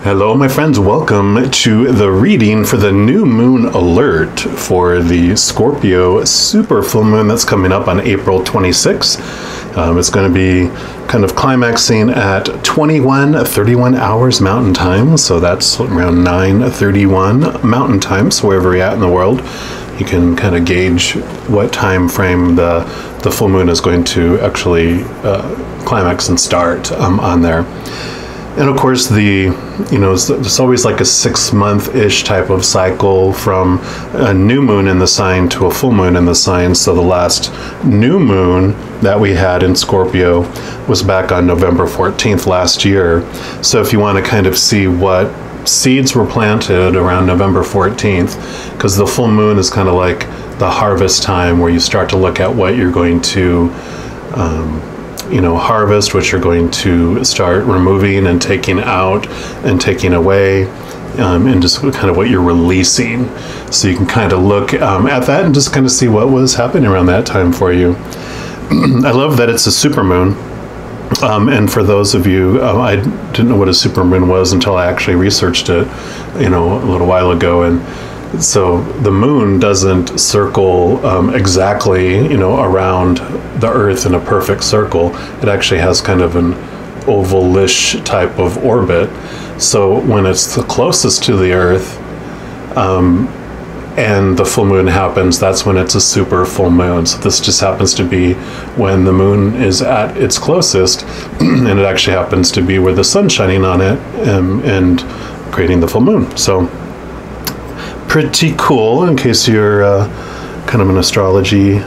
Hello, my friends. Welcome to the reading for the new moon alert for the Scorpio super full moon that's coming up on April 26th. It's going to be kind of climaxing at 21:31 hours Mountain Time. So that's around 9:31 Mountain Time. So wherever you're at in the world, you can kind of gauge what time frame the full moon is going to actually climax and start on there. And of course, it's always like a 6-month-ish type of cycle from a new moon in the sign to a full moon in the sign. So the last new moon that we had in Scorpio was back on November 14th last year. So if you want to kind of see what seeds were planted around November 14th, because the full moon is kind of like the harvest time where you start to look at what you're going to harvest, what you're going to start removing and taking out and taking away, and just kind of what you're releasing. So you can kind of look at that and just kind of see what was happening around that time for you. I love that it's a supermoon. And for those of you, I didn't know what a supermoon was until I actually researched it, a little while ago. And so the moon doesn't circle exactly, around the Earth in a perfect circle. It actually has kind of an ovalish type of orbit. So when it's the closest to the Earth and the full moon happens, that's when it's a super full moon. So this just happens to be when the moon is at its closest, and it actually happens to be where the sun's shining on it and creating the full moon. So pretty cool, in case you're kind of an astronomy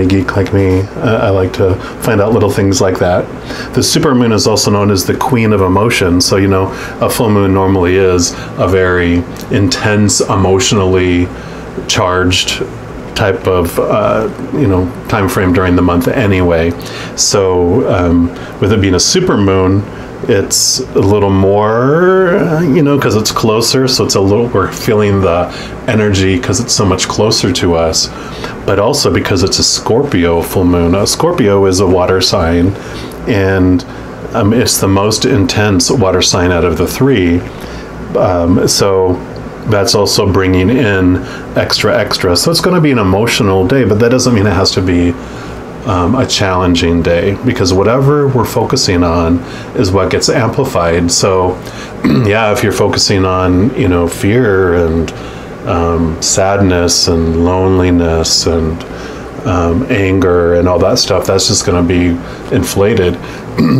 geek like me. I like to find out little things like that. The supermoon is also known as the queen of emotions. So, a full moon normally is a very intense, emotionally charged type of, time frame during the month anyway. So with it being a supermoon, it's a little more, because it's closer, so we're feeling the energy because it's so much closer to us, but also because it's a Scorpio full moon. Scorpio is a water sign, and it's the most intense water sign out of the three. So that's also bringing in extra. So it's going to be an emotional day, but that doesn't mean it has to be a challenging day, because whatever we're focusing on is what gets amplified. So yeah, if you're focusing on fear and sadness and loneliness and anger and all that stuff, that's just going to be inflated.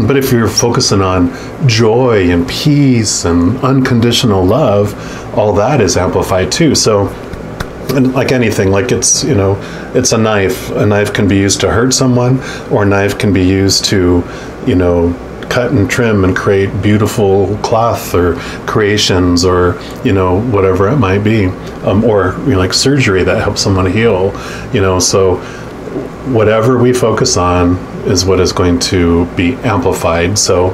But if you're focusing on joy and peace and unconditional love, all that is amplified too. So, and like anything, like it's a knife. A knife can be used to hurt someone, or a knife can be used to, cut and trim and create beautiful cloth or creations, or whatever it might be, or like surgery that helps someone heal. So whatever we focus on is what is going to be amplified. So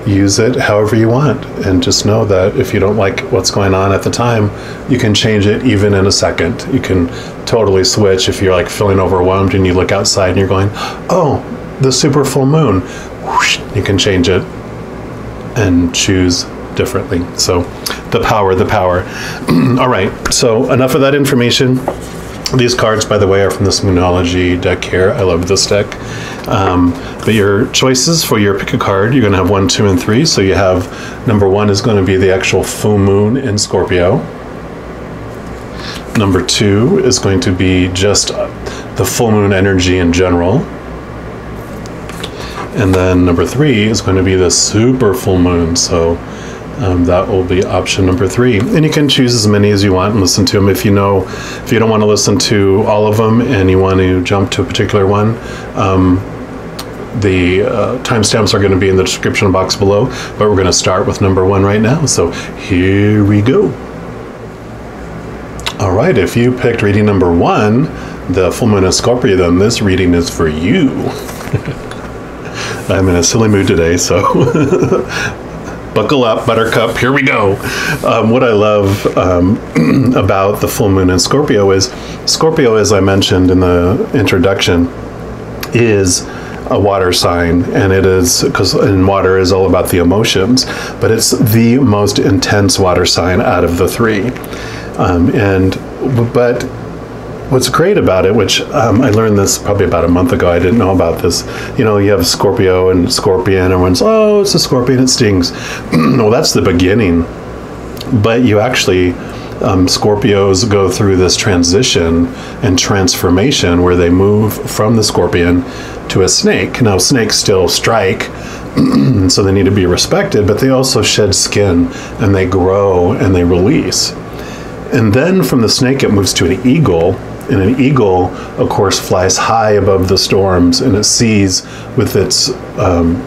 use it however you want, and just know that if you don't like what's going on at the time, you can change it even in a second. You can totally switch. If you're like feeling overwhelmed and you look outside and you're going, oh, the super full moon, whoosh, you can change it and choose differently. So the power. All right, so enough of that information. These cards, by the way, are from this Moonology deck here. I love this deck. But your choices for your pick a card, you're going to have 1, 2, and 3. So you have number 1 is going to be the actual full moon in Scorpio. Number 2 is going to be just the full moon energy in general. And then number 3 is going to be the super full moon. So that will be option number 3. And you can choose as many as you want and listen to them. If you don't want to listen to all of them and you want to jump to a particular one, the timestamps are going to be in the description box below, but we're going to start with number 1 right now. So here we go. All right, if you picked reading number 1, the full moon in Scorpio, then this reading is for you. I'm in a silly mood today, so buckle up, buttercup, here we go. What I love about the full moon in Scorpio is, as I mentioned in the introduction, is a water sign, and it is, because in water is all about the emotions, but it's the most intense water sign out of the three. But what's great about it, which I learned this probably about a month ago, I didn't know about this, you know, you have Scorpio and Scorpion, everyone's, oh, it's a scorpion, it stings. Well, that's the beginning. But you actually, Scorpios go through this transition and transformation where they move from the scorpion to a snake. Now, snakes still strike, so they need to be respected, but they also shed skin, and they grow and they release. And then from the snake, it moves to an eagle. And an eagle, of course, flies high above the storms, and it sees with its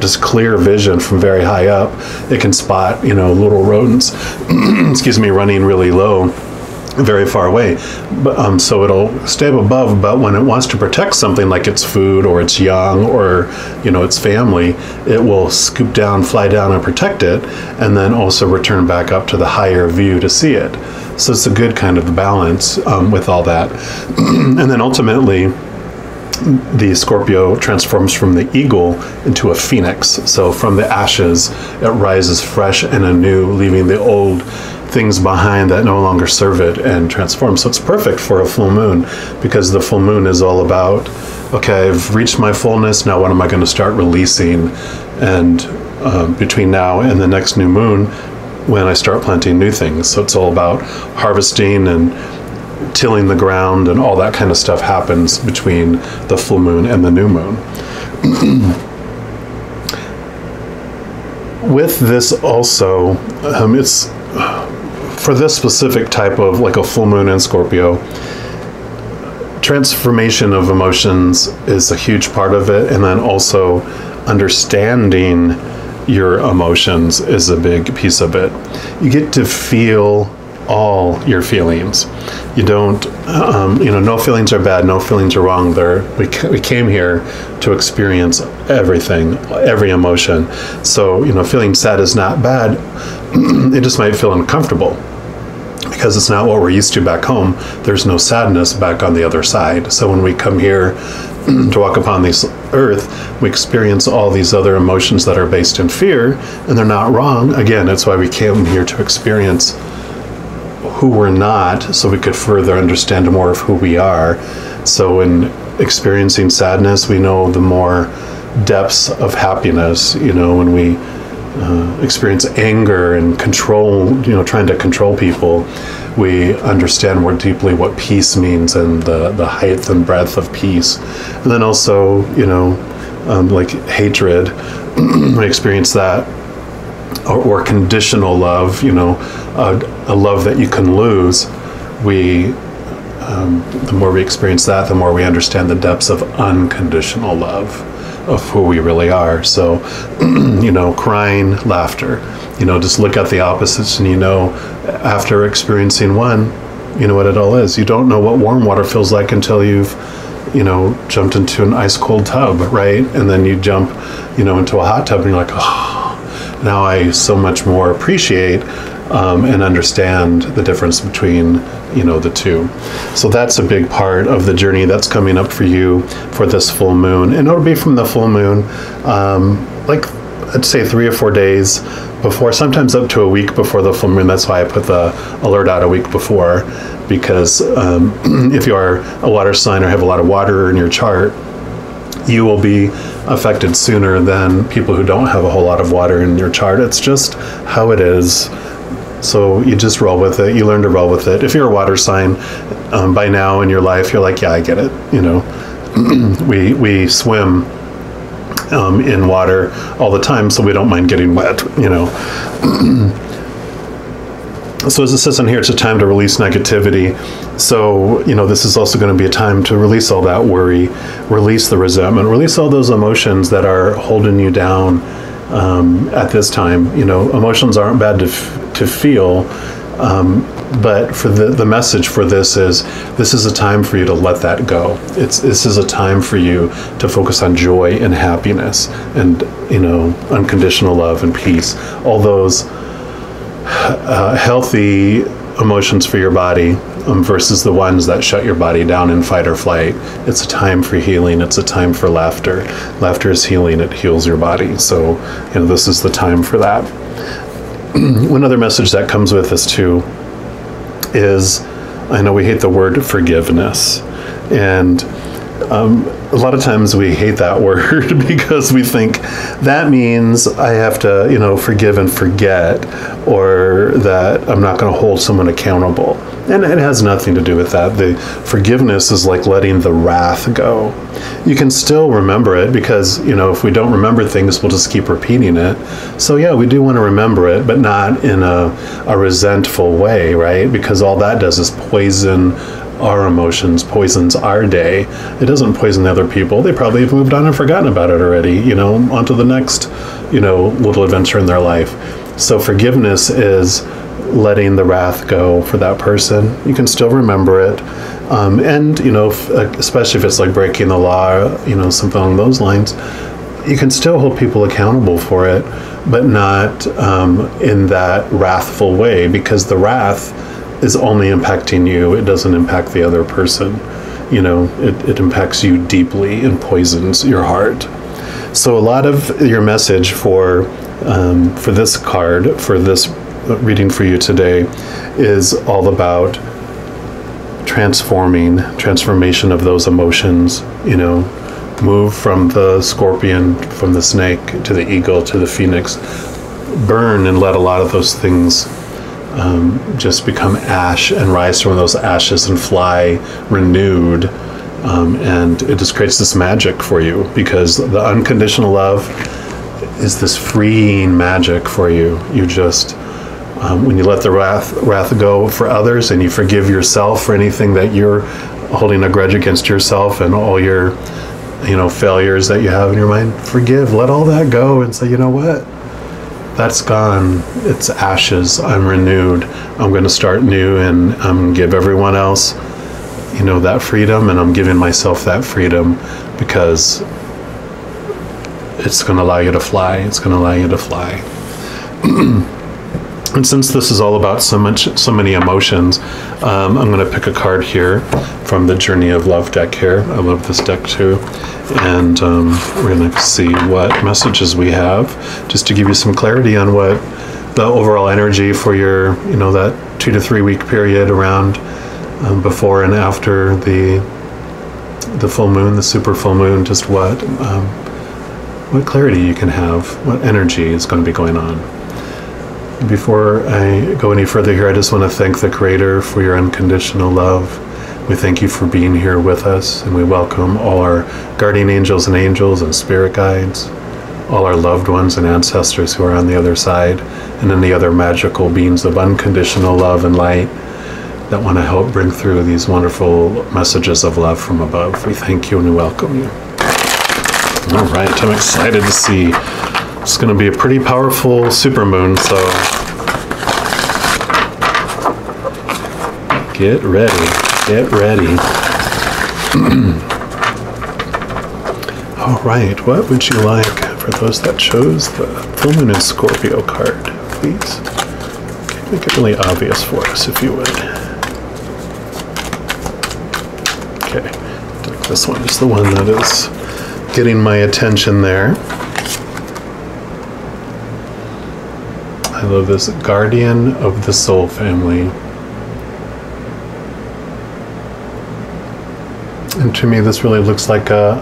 just clear vision from very high up. It can spot, you know, little rodents, excuse me, running really low, very far away. But, so it'll stay up above, but when it wants to protect something like its food or its young or, you know, its family, it will scoop down, fly down and protect it, and then also return back up to the higher view to see it. So it's a good kind of balance with all that. And then ultimately, the Scorpio transforms from the eagle into a phoenix. So from the ashes, it rises fresh and anew, leaving the old things behind that no longer serve it, and transforms. So it's perfect for a full moon, because the full moon is all about, okay, I've reached my fullness, now what am I going to start releasing? And between now and the next new moon, when I start planting new things. So it's all about harvesting and tilling the ground, and all that kind of stuff happens between the full moon and the new moon. With this also, it's for this specific type of, like a full moon in Scorpio, transformation of emotions is a huge part of it, and then also understanding your emotions is a big piece of it. You get to feel all your feelings. You don't, you know, no feelings are bad, no feelings are wrong. We came here to experience everything, every emotion. So, you know, feeling sad is not bad. It just might feel uncomfortable, because it's not what we're used to back home. There's no sadness back on the other side. So when we come here to walk upon this earth, we experience all these other emotions that are based in fear, and they're not wrong. Again, that's why we came here to experience who we're not, so we could further understand more of who we are. So in experiencing sadness, we know the more depths of happiness. You know, when we experience anger and control, you know, trying to control people, we understand more deeply what peace means, and the height and breadth of peace. And then also, you know, like hatred, we experience that, or conditional love, you know, a love that you can lose. The more we experience that, the more we understand the depths of unconditional love, of who we really are. So, you know, crying, laughter, you know, just look at the opposites, and you know, after experiencing one, you know what it all is. You don't know what warm water feels like until you've, you know, jumped into an ice cold tub, right? And then you jump, you know, into a hot tub, and you're like, oh, now I so much more appreciate and understand the difference between, you know, the two. So that's a big part of the journey that's coming up for you for this full moon. And it'll be from the full moon, like I'd say 3 or 4 days before, sometimes up to a week before the full moon. That's why I put the alert out a week before, because if you are a water sign or have a lot of water in your chart, you will be affected sooner than people who don't have a whole lot of water in your chart. It's just how it is. So you just roll with it. You learn to roll with it. If you're a water sign, by now in your life, you're like, yeah, I get it. You know, we swim in water all the time, so we don't mind getting wet, you know. So as it says in here, it's a time to release negativity. So, you know, this is also going to be a time to release all that worry, release the resentment, release all those emotions that are holding you down at this time. You know, emotions aren't bad to feel, but for the message for this is a time for you to let that go. This is a time for you to focus on joy and happiness, and, you know, unconditional love and peace. All those healthy emotions for your body, versus the ones that shut your body down in fight or flight. It's a time for healing. It's a time for laughter. Laughter is healing. It heals your body. So, this is the time for that. One other message that comes with this too is, I know we hate the word forgiveness, and a lot of times we hate that word because we think that means I have to, forgive and forget, or that I'm not going to hold someone accountable. And it has nothing to do with that. The forgiveness is like letting the wrath go. You can still remember it because, if we don't remember things, we'll just keep repeating it. So yeah, we do want to remember it, but not in a resentful way, right? Because all that does is poison our emotions, poisons our day. It doesn't poison the other people. They probably have moved on and forgotten about it already, on to the next, little adventure in their life. So forgiveness is letting the wrath go for that person. You can still remember it. And, especially if it's like breaking the law, something along those lines, you can still hold people accountable for it, but not in that wrathful way, because the wrath is only impacting you. It doesn't impact the other person. It impacts you deeply and poisons your heart. So a lot of your message for this card, for this reading for you today, is all about transformation of those emotions. Move from the scorpion, from the snake, to the eagle, to the phoenix. Burn and let a lot of those things just become ash and rise from those ashes and fly renewed. And it just creates this magic for you, because the unconditional love is this freeing magic for you. You just, when you let the wrath go for others, and you forgive yourself for anything that you're holding a grudge against yourself, and all your, failures that you have in your mind, forgive, let all that go, and say, you know what? That's gone. It's ashes. I'm renewed. I'm going to start new, and I'm going to give everyone else, that freedom, and I'm giving myself that freedom, because it's going to allow you to fly. It's going to allow you to fly. And since this is all about so many emotions, I'm going to pick a card here from the Journey of Love deck here. I love this deck too. And we're going to see what messages we have, just to give you some clarity on what the overall energy for your, that 2 to 3 week period around before and after the full moon, the super full moon, just what clarity you can have, what energy is going to be going on. Before I go any further here, I just want to thank the Creator for your unconditional love. We thank you for being here with us, and we welcome all our guardian angels and spirit guides, all our loved ones and ancestors who are on the other side, and any other magical beings of unconditional love and light that want to help bring through these wonderful messages of love from above. We thank you and we welcome you. All right, I'm excited to see. It's going to be a pretty powerful supermoon, so get ready. Get ready. All right, what would you like for those that chose the full moon in Scorpio card? Please make it really obvious for us, if you would. Okay, this one is the one that is getting my attention there. I love this, Guardian of the Soul Family. And to me, this really looks like a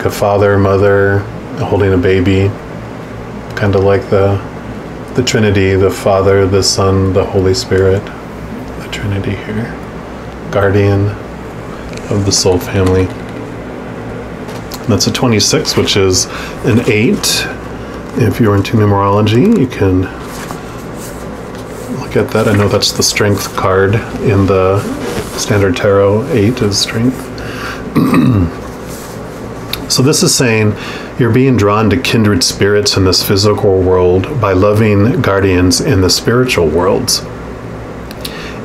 father, mother holding a baby, kind of like the Trinity, the Father, the Son, the Holy Spirit, the Trinity here. Guardian of the Soul Family. And that's a 26, which is an 8. If you're into numerology, you can look at that. I know that's the strength card in the standard tarot. 8 is strength. So this is saying you're being drawn to kindred spirits in this physical world by loving guardians in the spiritual worlds.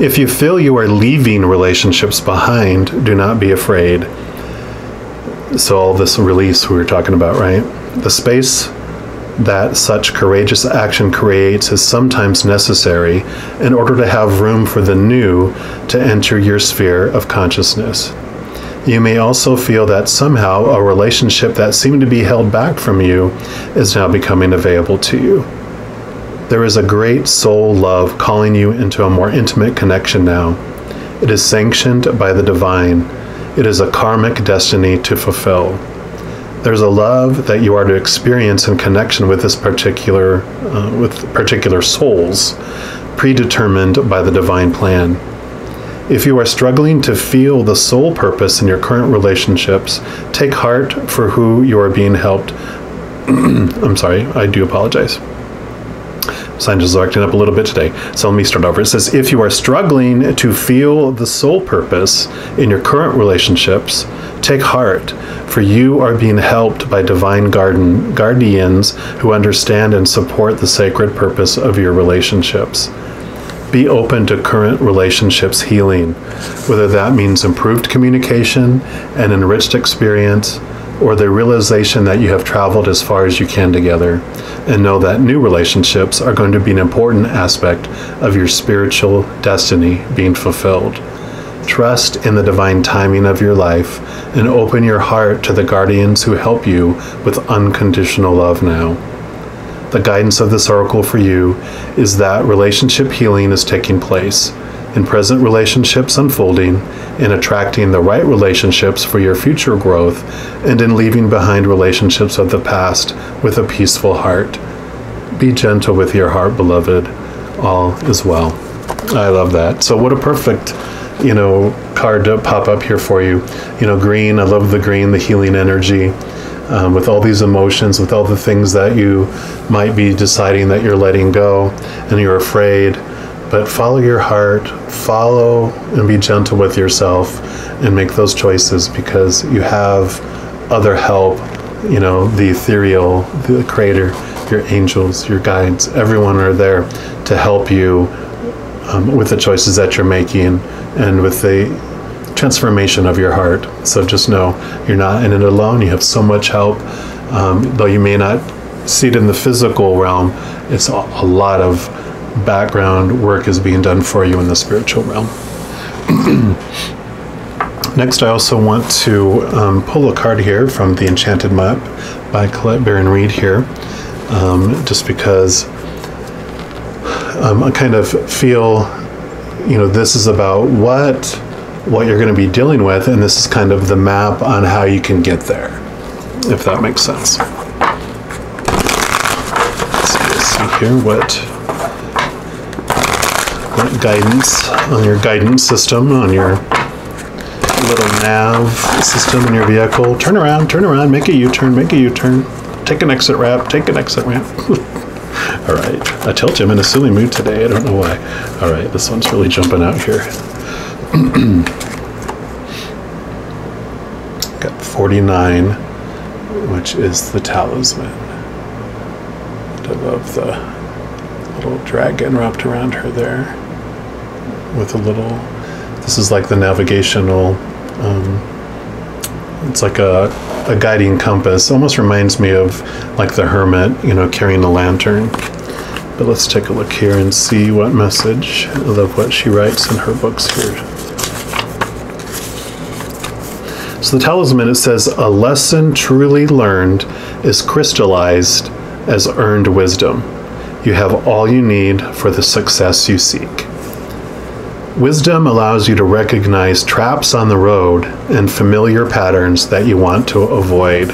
If you feel you are leaving relationships behind, do not be afraid. So all this release we were talking about, right? The space that such courageous action creates is sometimes necessary in order to have room for the new to enter your sphere of consciousness. You may also feel that somehow a relationship that seemed to be held back from you is now becoming available to you. There is a great soul love calling you into a more intimate connection now. It is sanctioned by the divine. It is a karmic destiny to fulfill. There's a love that you are to experience in connection with this particular souls, predetermined by the divine plan. If you are struggling to feel the soul purpose in your current relationships, take heart for who you are being helped. I'm sorry, I do apologize. Scientists are acting up a little bit today. So let me start over. It says, if you are struggling to feel the soul purpose in your current relationships, take heart, for you are being helped by divine guardians who understand and support the sacred purpose of your relationships. Be open to current relationships healing, whether that means improved communication, an enriched experience, or the realization that you have traveled as far as you can together, and know that new relationships are going to be an important aspect of your spiritual destiny being fulfilled. Trust in the divine timing of your life and open your heart to the guardians who help you with unconditional love now. The guidance of this oracle for you is that relationship healing is taking place, in present relationships unfolding, in attracting the right relationships for your future growth, and in leaving behind relationships of the past with a peaceful heart. Be gentle with your heart, beloved. All is well. I love that. So what a perfect, card to pop up here for you. Green, I love the green, the healing energy. With all these emotions, with all the things that you might be deciding that you're letting go and you're afraid, but follow your heart, follow and be gentle with yourself and make those choices, because you have other help, the ethereal, the creator, your angels, your guides, everyone are there to help you with the choices that you're making and with the transformation of your heart. So just know you're not in it alone. You have so much help. Though you may not see it in the physical realm, it's a lot of background work is being done for you in the spiritual realm. Next, I also want to pull a card here from the Enchanted map by Colette Baron-Reid here, just because I kind of feel, this is about what you're going to be dealing with, and this is kind of the map on how you can get there, if that makes sense. Let's see here what guidance on your guidance system, on your little nav system in your vehicle. Turn around, make a U-turn, take an exit ramp, All right, I told you I'm in a silly mood today, I don't know why. All right, this one's really jumping out here. Got 49, which is the talisman. I love the little dragon wrapped around her there with a little, this is like the navigational, it's like a guiding compass. Almost reminds me of like the hermit, carrying a lantern. But let's take a look here and see what message. I love what she writes in her books here. So the talisman, it says, a lesson truly learned is crystallized as earned wisdom. You have all you need for the success you seek. Wisdom allows you to recognize traps on the road and familiar patterns that you want to avoid.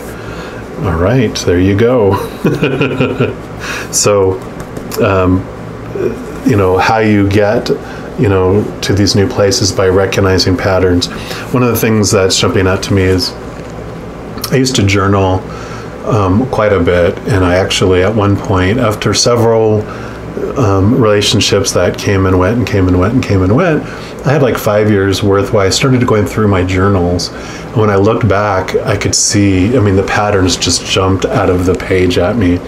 All right, there you go. So, how you get, to these new places by recognizing patterns. One of the things that's jumping out to me is I used to journal quite a bit, and I actually, at one point, after several relationships that came and went, I had like 5 years worth where I started going through my journals. And when I looked back, I could see, the patterns just jumped out of the page at me,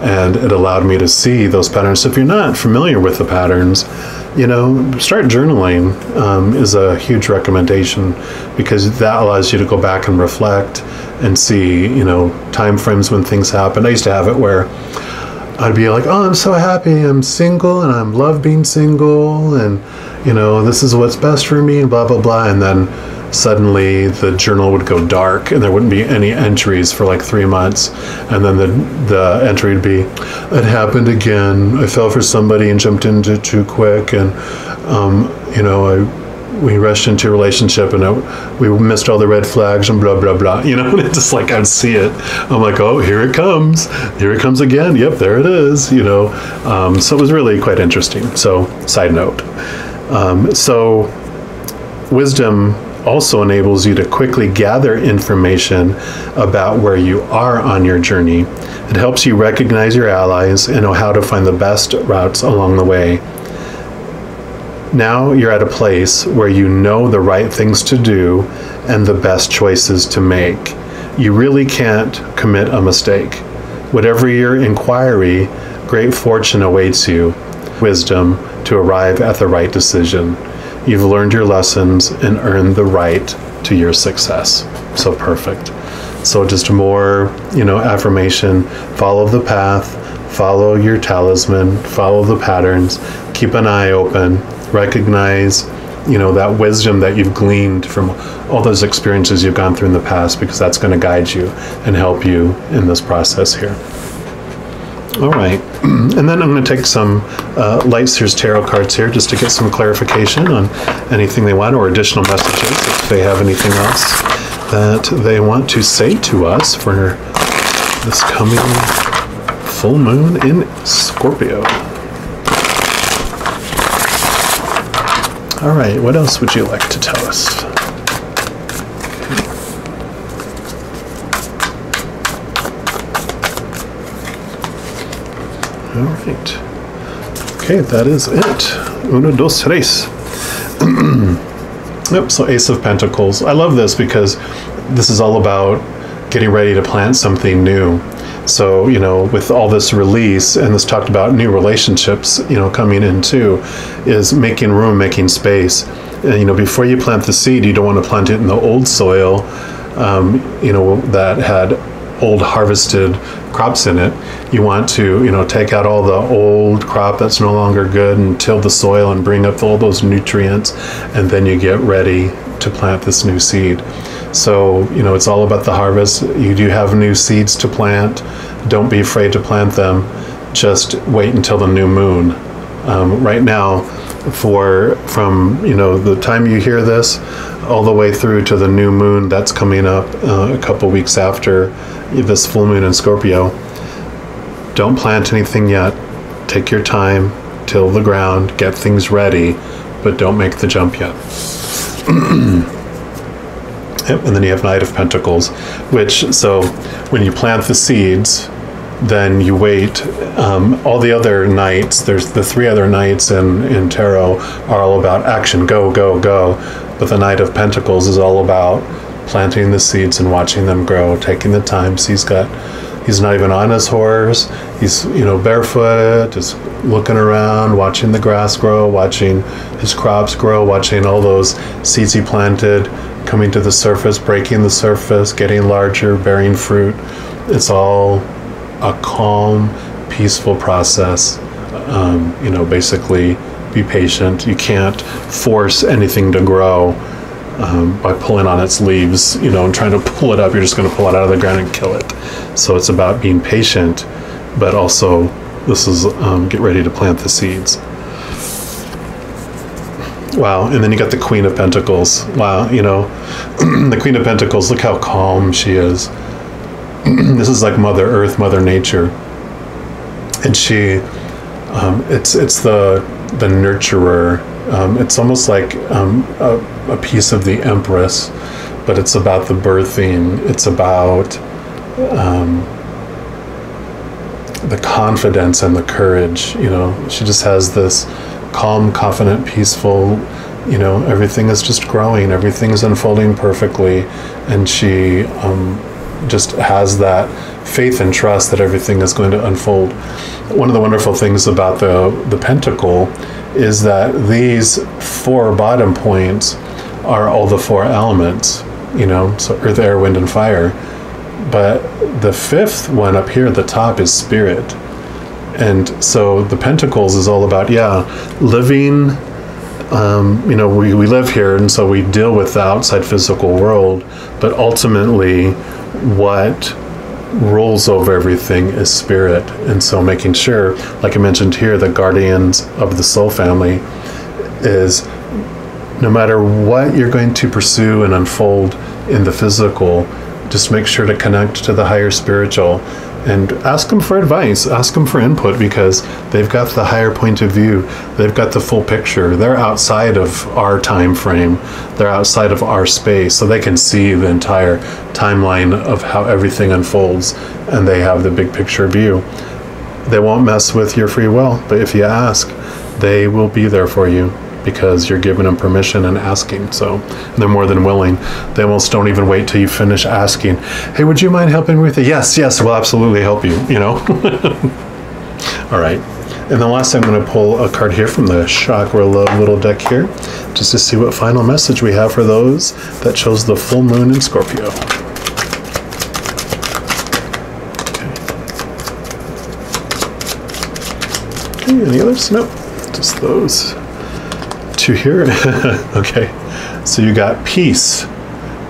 and it allowed me to see those patterns. So if you're not familiar with the patterns, start journaling is a huge recommendation, because that allows you to go back and reflect and see, time frames when things happen. I used to have it where I'd be like, oh, I'm so happy I'm single and I love being single, and this is what's best for me, and blah blah blah, and then suddenly the journal would go dark and there wouldn't be any entries for like 3 months, and then the entry would be, it happened again, I fell for somebody and jumped into too quick, and we rushed into a relationship and we missed all the red flags and blah blah blah, and it's just like I'd see it, I'm like, oh, here it comes again, yep, there it is, so it was really quite interesting. So side note, so wisdom also enables you to quickly gather information about where you are on your journey. It helps you recognize your allies and know how to find the best routes along the way. Now you're at a place where you know the right things to do and the best choices to make. You really can't commit a mistake. Whatever your inquiry, great fortune awaits you. Wisdom to arrive at the right decision. You've learned your lessons and earned the right to your success. So perfect. So just more, affirmation, follow the path, follow your talisman, follow the patterns, keep an eye open, recognize, that wisdom that you've gleaned from all those experiences you've gone through in the past, because that's going to guide you and help you in this process here. All right, and then I'm going to take some Light Seers Tarot cards here just to get some clarification on anything they want, or additional messages if they have anything else that they want to say to us for this coming full moon in Scorpio. All right, what else would you like to tell us? All right. Okay, that is it. Uno, dos, tres. Yep, so Ace of Pentacles. I love this because this is all about getting ready to plant something new. So, with all this release, and this talked about new relationships, coming in too, is making room, making space. And, before you plant the seed, you don't want to plant it in the old soil, that had old harvested crops in it. You want to, take out all the old crop that's no longer good and till the soil and bring up all those nutrients, and then you get ready to plant this new seed. So, it's all about the harvest. You do have new seeds to plant. Don't be afraid to plant them. Just wait until the new moon. Right now, from the time you hear this all the way through to the new moon that's coming up a couple weeks after this full moon in Scorpio, don't plant anything yet. Take your time, till the ground, get things ready, but don't make the jump yet. Yep, and then you have Knight of Pentacles, so when you plant the seeds, then you wait. All the other knights, there's the 3 other knights in tarot are all about action, go, go, go. But the Knight of Pentacles is all about planting the seeds and watching them grow, taking the time. So he's not even on his horse. He's, barefoot, just looking around, watching the grass grow, watching his crops grow, watching all those seeds he planted coming to the surface, breaking the surface, getting larger, bearing fruit. It's all a calm, peaceful process. Basically be patient. You can't force anything to grow by pulling on its leaves, and trying to pull it up. You're just going to pull it out of the ground and kill it. So it's about being patient, but also this is get ready to plant the seeds. Wow, and then you got the Queen of Pentacles. Wow, the Queen of Pentacles, look how calm she is. This is like Mother Earth, Mother Nature. And she, it's the nurturer. It's almost like a piece of the Empress, but it's about the birthing. It's about the confidence and the courage. She just has this calm, confident, peaceful, everything is just growing, everything is unfolding perfectly, and she just has that faith and trust that everything is going to unfold. One of the wonderful things about the pentacle is that these 4 bottom points are all the 4 elements, you know, so earth, air, wind, and fire. But the 5th one up here at the top is spirit. And so the pentacles is all about, living, you know, we live here, and so we deal with the outside physical world, but ultimately what rules over everything is spirit. And so making sure, like I mentioned here, the guardians of the soul family is, no matter what you're going to pursue and unfold in the physical, just make sure to connect to the higher spiritual and ask them for advice, ask them for input, because they've got the higher point of view. They've got the full picture. They're outside of our time frame. They're outside of our space, so they can see the entire timeline of how everything unfolds, and they have the big picture view. They won't mess with your free will, but if you ask, they will be there for you, because you're giving them permission and asking. So they're more than willing. They almost don't even wait till you finish asking, hey, would you mind helping me with it? Yes, we'll absolutely help you, you know. All right. And then last, I'm going to pull a card here from the Chakra Love little deck here, just to see what final message we have for those that chose the full moon in Scorpio. Okay, any others? Nope, just those 2 here. Okay, so you got peace.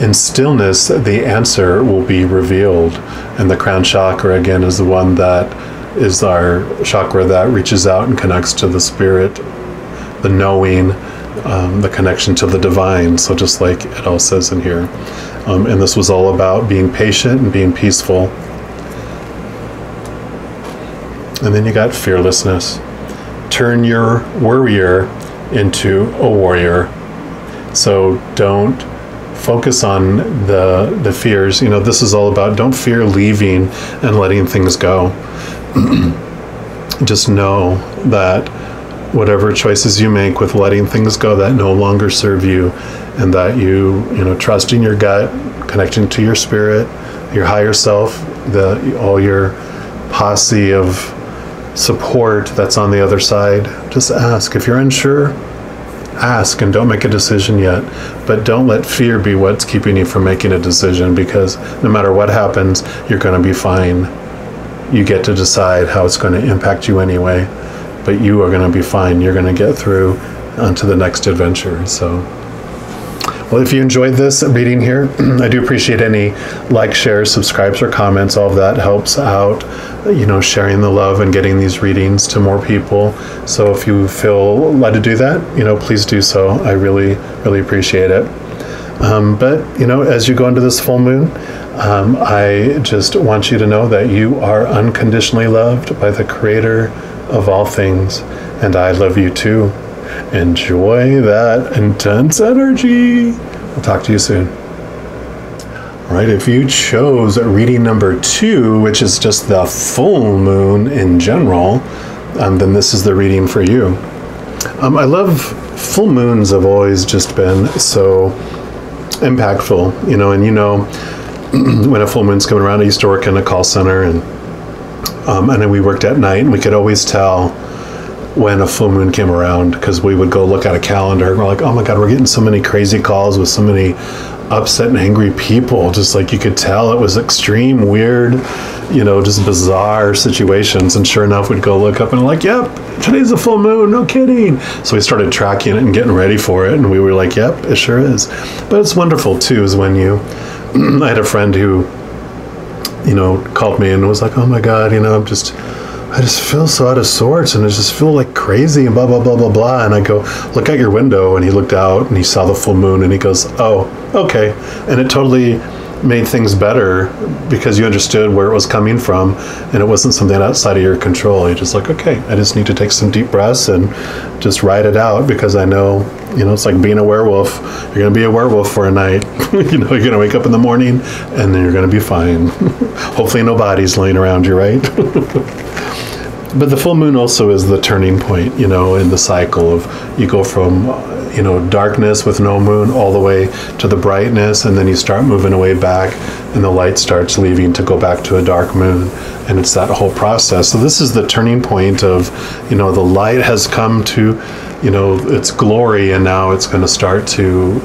In stillness, the answer will be revealed. And the crown chakra, again, is the one that is our chakra that reaches out and connects to the spirit, the knowing, the connection to the divine. So just like it all says in here. And this was all about being patient and being peaceful. And then you got fearlessness. Turn your worrier into a warrior. So don't focus on the fears. You know, this is all about, don't fear leaving and letting things go. Just know that whatever choices you make with letting things go that no longer serve you, and that you know, trusting your gut, connecting to your spirit, your higher self, all your posse of support that's on the other side. Just ask. If you're unsure, ask, and don't make a decision yet. But don't let fear be what's keeping you from making a decision, because no matter what happens, you're going to be fine. You get to decide how it's going to impact you anyway, but you are going to be fine. You're going to get through onto the next adventure. So, well, if you enjoyed this reading here, I do appreciate any likes, shares, subscribes, or comments. All of that helps out, you know, sharing the love and getting these readings to more people. So if you feel led to do that, you know, please do so. I really, really appreciate it. But, you know, as you go into this full moon, I just want you to know that you are unconditionally loved by the Creator of all things, and I love you too. Enjoy that intense energy. I'll talk to you soon. All right, if you chose reading number 2, which is just the full moon in general, then this is the reading for you. I love full moons. Have always just been so impactful, you know, and you know, when a full moon's coming around, I used to work in a call center, and then we worked at night, and we could always tell when a full moon came around, because we would go look at a calendar and we're like, oh my God, we're getting so many crazy calls with so many upset and angry people. Just like you could tell it was extreme, weird, you know, just bizarre situations. And sure enough, we'd go look up and like, yep, today's a full moon, no kidding. So we started tracking it and getting ready for it. And we were like, yep, it sure is. But it's wonderful too, is when you, I had a friend who, you know, called me and was like, oh my God, you know, I just feel so out of sorts, and I just feel like crazy and blah, blah, blah, blah, blah. And I go, look out your window. And he looked out and he saw the full moon and he goes, oh, okay. And it totally made things better, because you understood where it was coming from, and it wasn't something outside of your control. You're just like, okay, I just need to take some deep breaths and just ride it out, because I know, you know, it's like being a werewolf. You're going to be a werewolf for a night. You know, you're going to wake up in the morning and then you're going to be fine. Hopefully no bodies laying around you, right? But the full moon also is the turning point, you know, in the cycle of, you go from, you know, darkness with no moon all the way to the brightness, and then you start moving away back, and the light starts leaving to go back to a dark moon, and it's that whole process. So this is the turning point of, you know, the light has come to, its glory, and now it's going to start to,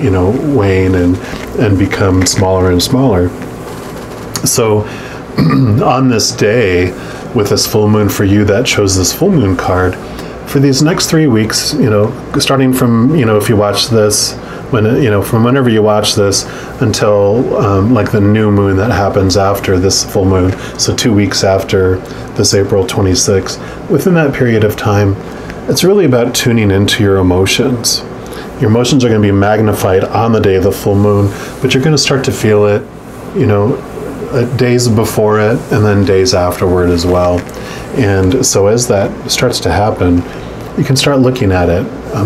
wane and become smaller and smaller. So on this day, with this full moon for you that chose this full moon card, for these next 3 weeks, starting from, if you watch this, from whenever you watch this until like the new moon that happens after this full moon, so 2 weeks after this April 26th, within that period of time, it's really about tuning into your emotions. Your emotions are going to be magnified on the day of the full moon, but you're going to start to feel it, days before it and then days afterward as well. And so as that starts to happen, you can start looking at it.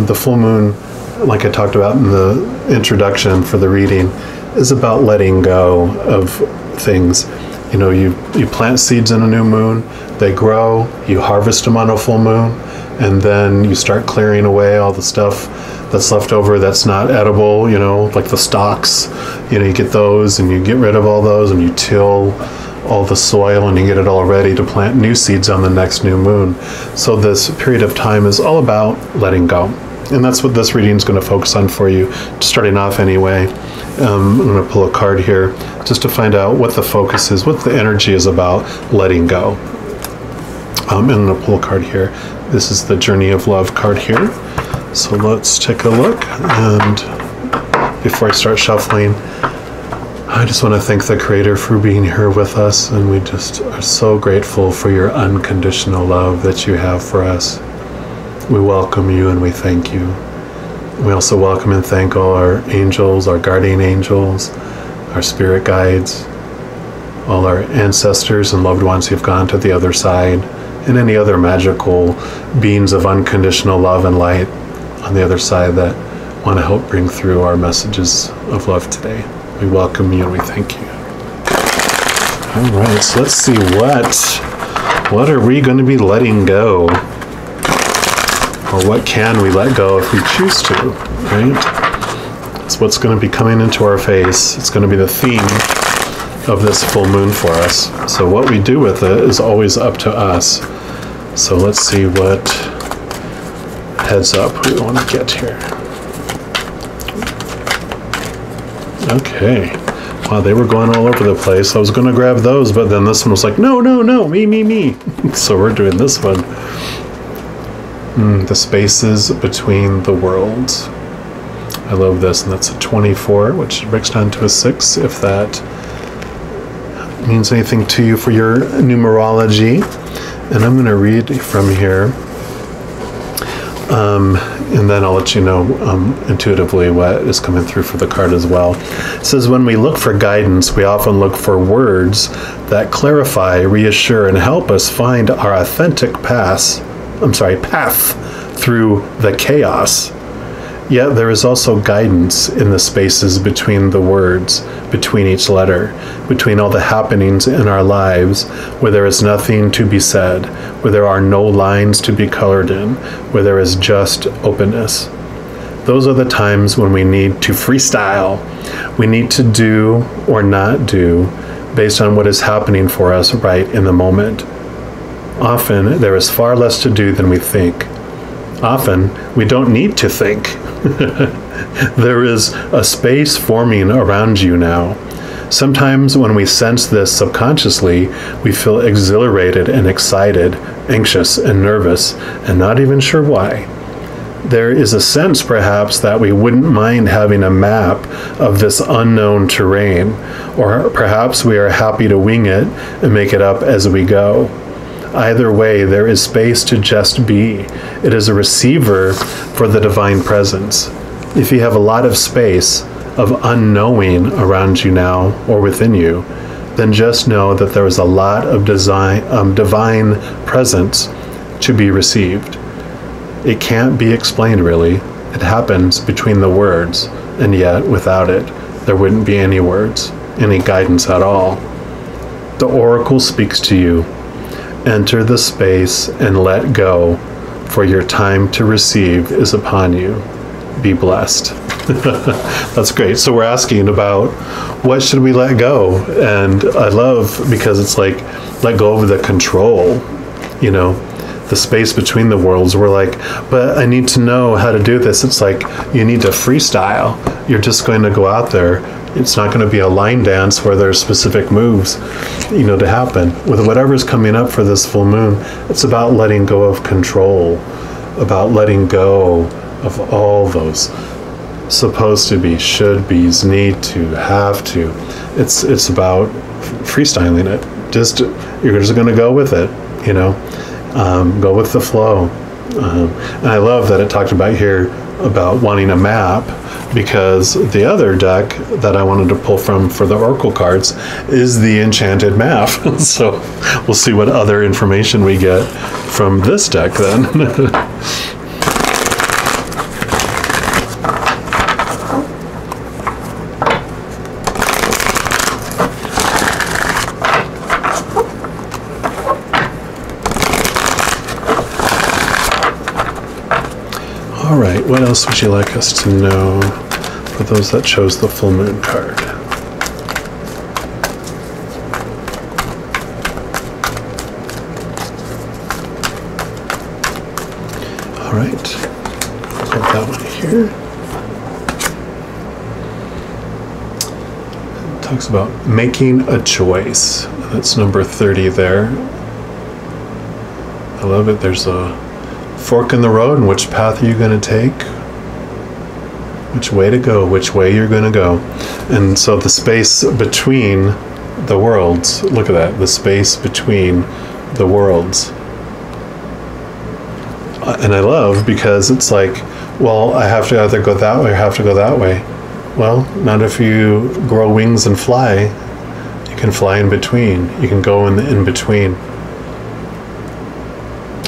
The full moon, like I talked about in the introduction for the reading, is about letting go of things. You plant seeds in a new moon, they grow, you harvest them on a full moon, and then you start clearing away all the stuff that's left over that's not edible, like the stalks. You get those and you get rid of all those, and you till all the soil and you get it all ready to plant new seeds on the next new moon. So this period of time is all about letting go. And that's what this reading is going to focus on for you, starting off anyway. I'm going to pull a card here just to find out what the focus is, what the energy is about letting go. I'm going to pull a card here. This is the Journey of Love card here. So let's take a look. And before I start shuffling, I just want to thank the Creator for being here with us. And we just are so grateful for your unconditional love that you have for us. We welcome you and we thank you. We also welcome and thank all our angels, our guardian angels, our spirit guides, all our ancestors and loved ones who've gone to the other side, and any other magical beings of unconditional love and light on the other side that want to help bring through our messages of love today. We welcome you and we thank you. All right, so let's see what are we going to be letting go? Or what can we let go if we choose to, right? It's what's going to be coming into our face. It's going to be the theme of this full moon for us. So what we do with it is always up to us. So let's see what heads up we want to get here. Okay. Wow, they were going all over the place. I was going to grab those, but then this one was like, no, me. So we're doing this one. The spaces between the worlds. I love this, and that's a 24, which breaks down to a 6, if that means anything to you for your numerology. And I'm going to read from here, and then I'll let you know intuitively what is coming through for the card as well. It says, when we look for guidance, we often look for words that clarify, reassure, and help us find our authentic path through the chaos. Yet there is also guidance in the spaces between the words, between each letter, between all the happenings in our lives, where there is nothing to be said, where there are no lines to be colored in, where there is just openness. Those are the times when we need to freestyle. We need to do or not do based on what is happening for us right in the moment. Often, there is far less to do than we think. Often, we don't need to think. There is a space forming around you now. Sometimes when we sense this subconsciously, we feel exhilarated and excited, anxious and nervous, and not even sure why. There is a sense, perhaps, that we wouldn't mind having a map of this unknown terrain, or perhaps we are happy to wing it and make it up as we go. Either way, there is space to just be. It is a receiver for the divine presence. If you have a lot of space of unknowing around you now or within you, then just know that there is a lot of divine presence to be received. It can't be explained, really. It happens between the words, and yet without it, there wouldn't be any words, any guidance at all. The oracle speaks to you. Enter the space and let go, for your time to receive is upon you. Be blessed. That's great. So we're asking about what should we let go? And I love, because it's like, let go of the control, the space between the worlds. We're like, but I need to know how to do this. It's like, you need to freestyle. You're just going to go out there. It's not going to be a line dance where there's specific moves, you know, to happen. With whatever's coming up for this full moon, it's about letting go of control, about letting go of all those supposed to be, should be's, need to, have to. It's about freestyling it. You're just going to go with it, you know, go with the flow. And I love that it talked about here about wanting a map, because the other deck that I wanted to pull from for the Oracle cards is the Enchanted map. So we'll see what other information we get from this deck then. All right, what else would you like us to know for those that chose the full moon card? All right, put that one here. It talks about making a choice. That's number 30 there. I love it. There's a fork in the road, and which path are you going to take, which way to go, which way you're going to go. And so the space between the worlds, look at that, the space between the worlds. And I love, because it's like, well, I have to either go that way or have to go that way. Well, not if you grow wings and fly. You can fly in between. You can go in between.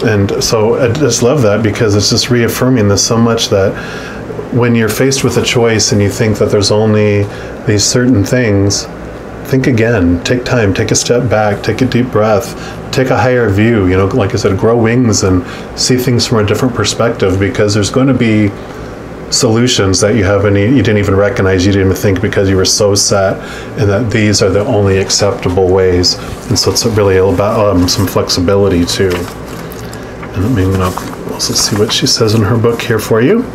And so I just love that, because it's just reaffirming this so much, that when you're faced with a choice and you think that there's only these certain things, think again, take time, take a step back, take a deep breath, take a higher view, you know, like I said, grow wings and see things from a different perspective, because there's going to be solutions that you didn't even recognize, you didn't even think, because you were so set and that these are the only acceptable ways. And so it's really about some flexibility too. And maybe I'll also see what she says in her book here for you.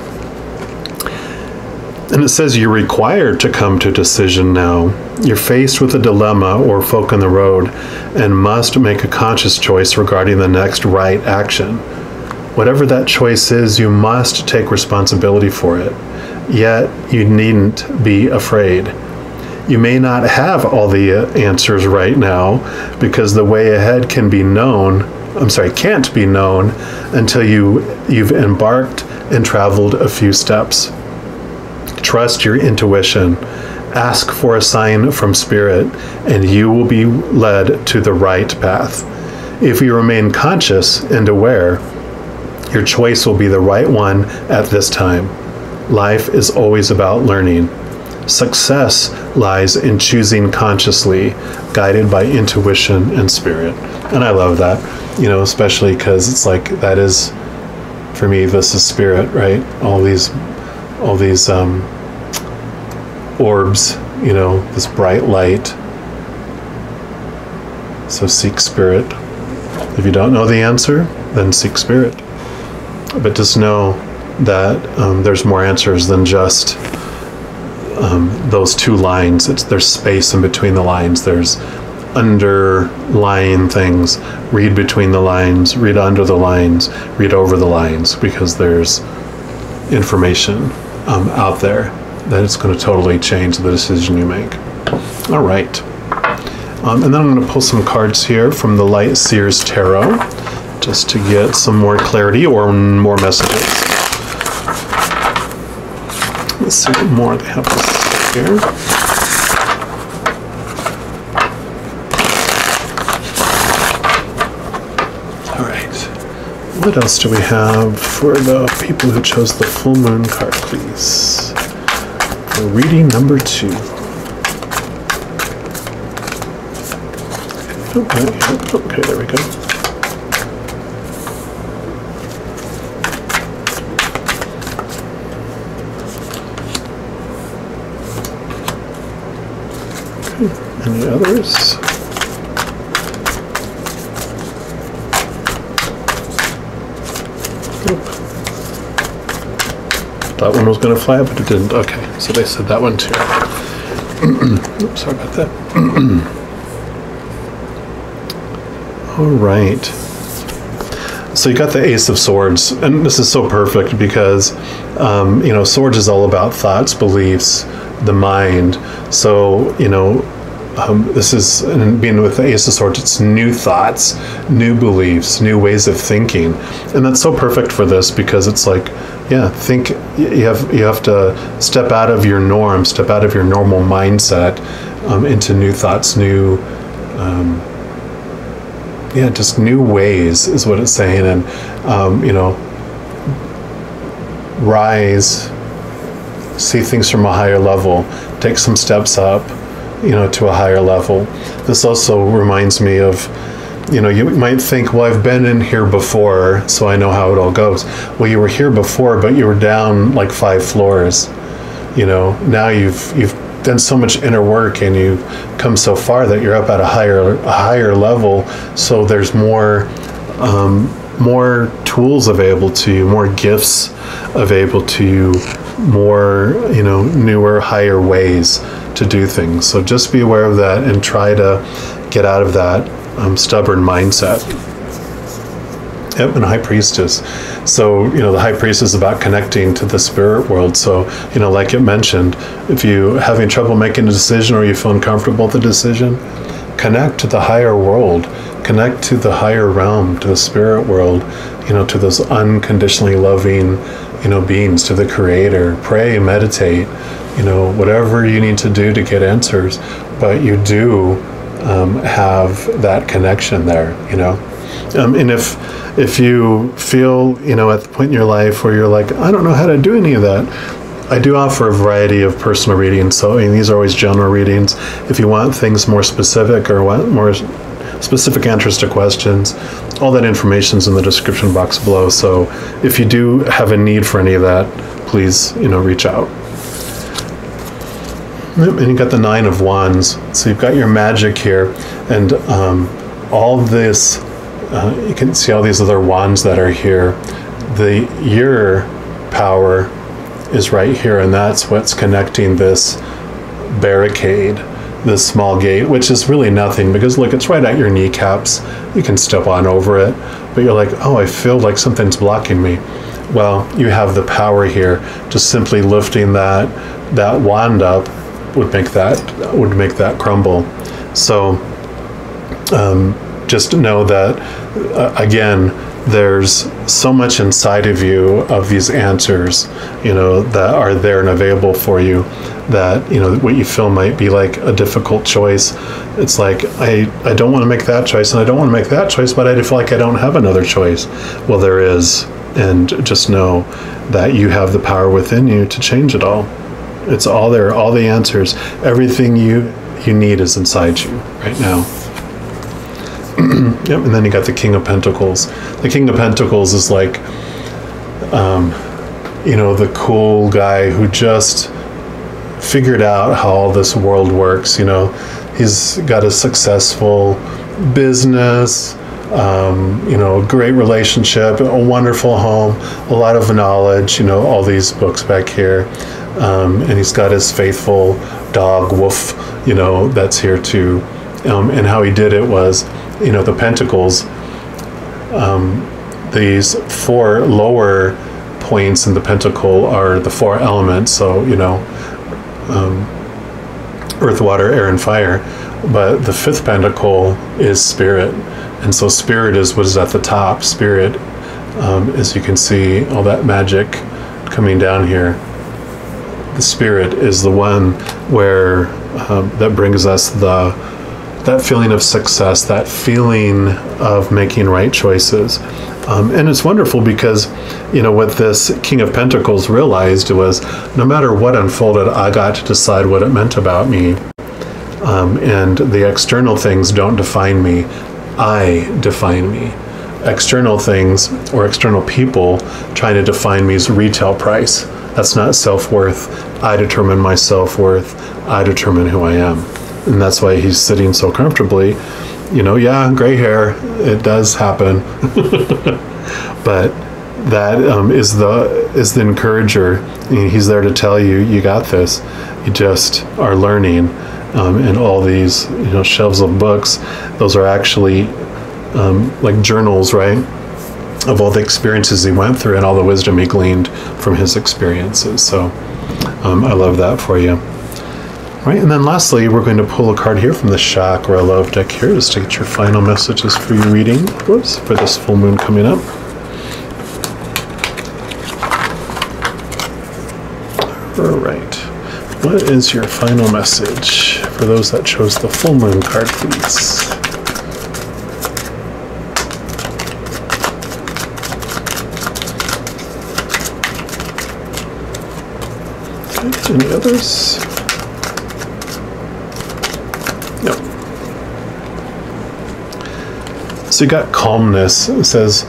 And it says, you're required to come to a decision now. You're faced with a dilemma or fork in the road and must make a conscious choice regarding the next right action. Whatever that choice is, you must take responsibility for it. Yet you needn't be afraid. You may not have all the answers right now, because the way ahead can't be known until you've embarked and traveled a few steps. Trust your intuition. Ask for a sign from Spirit, and you will be led to the right path. If you remain conscious and aware, your choice will be the right one at this time. Life is always about learning. Success lies in choosing consciously, guided by intuition and spirit. And I love that, you know, especially because it's like, that is, for me, this is spirit, right? All these orbs, you know, this bright light. So seek spirit. If you don't know the answer, then seek spirit. But just know that there's more answers than just those two lines. There's space in between the lines. There's underlying things. Read between the lines, read under the lines, read over the lines, because there's information out there that it's going to totally change the decision you make. All right. And then I'm going to pull some cards here from the Light Seer's Tarot, just to get some more clarity or more messages. Let's see what more they have to say here. All right. What else do we have for the people who chose the full moon card, please? For reading number 2. Okay, there we go. Any others? That one was going to fly, but it didn't. Okay, so they said that one too. Oops, sorry about that. All right. So you got the Ace of Swords, and this is so perfect because, Swords is all about thoughts, beliefs, the mind. So, this is, and being with the Ace of Swords, it's new thoughts, new beliefs, new ways of thinking. And that's so perfect for this because it's like, think, you have to step out of your norm, step out of your normal mindset into new thoughts, new, just new ways is what it's saying. And, rise, see things from a higher level, take some steps up, to a higher level. This also reminds me of, you might think, well, I've been in here before, so I know how it all goes. Well, you were here before, but you were down like 5 floors. Now you've done so much inner work and you've come so far that you're up at a higher level. So there's more tools available to you, more gifts available to you, more, newer, higher ways to do things. So just be aware of that and try to get out of that stubborn mindset. Yep, and High Priestess. So, the High Priest is about connecting to the spirit world. So, like it mentioned, if you're having trouble making a decision or you feel uncomfortable with the decision, connect to the higher world, connect to the higher realm, to the spirit world, to those unconditionally loving, beings, to the Creator. Pray, meditate, whatever you need to do to get answers, but you do have that connection there, and if you feel, at the point in your life where you're like, I don't know how to do any of that, I do offer a variety of personal readings. So these are always general readings. If you want things more specific or want more specific answers to questions, all that information's in the description box below. So if you do have a need for any of that, please, reach out. And you got the 9 of Wands. So you've got your magic here, and all this, you can see all these other wands that are here. Your power is right here, and that's what's connecting this barricade, this small gate, which is really nothing because look, it's right at your kneecaps. You can step on over it, but you're like, oh, I feel like something's blocking me. Well, you have the power here. Just simply lifting that wand up would make that crumble. So just know that again, there's so much inside of you of these answers, that are there and available for you, that, what you feel might be like a difficult choice. It's like, I don't want to make that choice and I don't want to make that choice, but I feel like I don't have another choice. Well, there is. And just know that you have the power within you to change it all. It's all there, all the answers. Everything you need is inside you right now. Yep, and then you got the King of Pentacles. The King of Pentacles is like, the cool guy who just figured out how all this world works. He's got a successful business, a great relationship, a wonderful home, a lot of knowledge, all these books back here. And he's got his faithful dog, Wolf, that's here too. And how he did it was, the Pentacles, these 4 lower points in the Pentacle are the 4 elements. So, earth, water, air, and fire. But the 5th Pentacle is spirit. And so spirit is what is at the top. Spirit, as you can see, all that magic coming down here. The spirit is the one where that brings us that feeling of success, that feeling of making right choices. And it's wonderful because, what this King of Pentacles realized was no matter what unfolded, I got to decide what it meant about me. And the external things don't define me. I define me. External things or external people trying to define me as retail price. That's not self-worth. I determine my self-worth. I determine who I am. And that's why he's sitting so comfortably. Gray hair, it does happen. But, that is the encourager. He's there to tell you, you got this. You just are learning. And all these, shelves of books, those are actually like journals, right? Of all the experiences he went through and all the wisdom he gleaned from his experiences. So I love that for you. Right, and then lastly, we're going to pull a card here from the Chakra Love deck here just to get your final messages for your reading. Whoops, for this full moon coming up. All right, what is your final message for those that chose the full moon card, please? Okay, any others? No. So you got calmness. It says,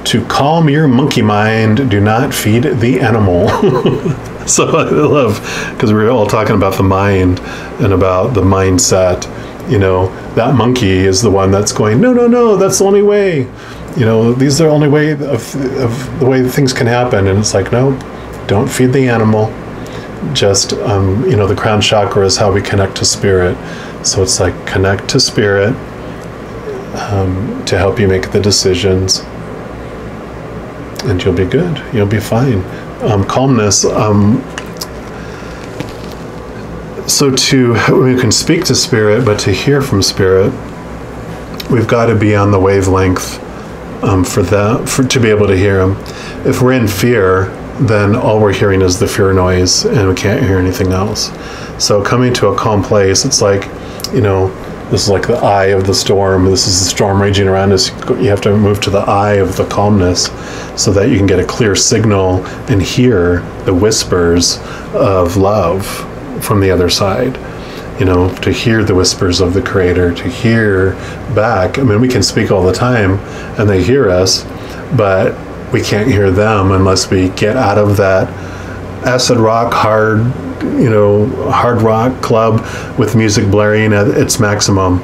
to calm your monkey mind, do not feed the animal. So I love, because we were all talking about the mind and about the mindset. That monkey is the one that's going, no, that's the only way. These are the only way of the way things can happen. And it's like, no, don't feed the animal. Just, the crown chakra is how we connect to spirit. So it's like connect to spirit to help you make the decisions. And you'll be good. You'll be fine. Calmness. So we can speak to spirit, but to hear from spirit, we've got to be on the wavelength to be able to hear them. If we're in fear, then all we're hearing is the fear noise, and we can't hear anything else. So coming to a calm place, it's like, this is like the eye of the storm. This is the storm raging around us. You have to move to the eye of the calmness so that you can get a clear signal and hear the whispers of love from the other side. To hear the whispers of the Creator, to hear back. I mean, we can speak all the time and they hear us, but we can't hear them unless we get out of that acid rock, hard rock club with music blaring at its maximum,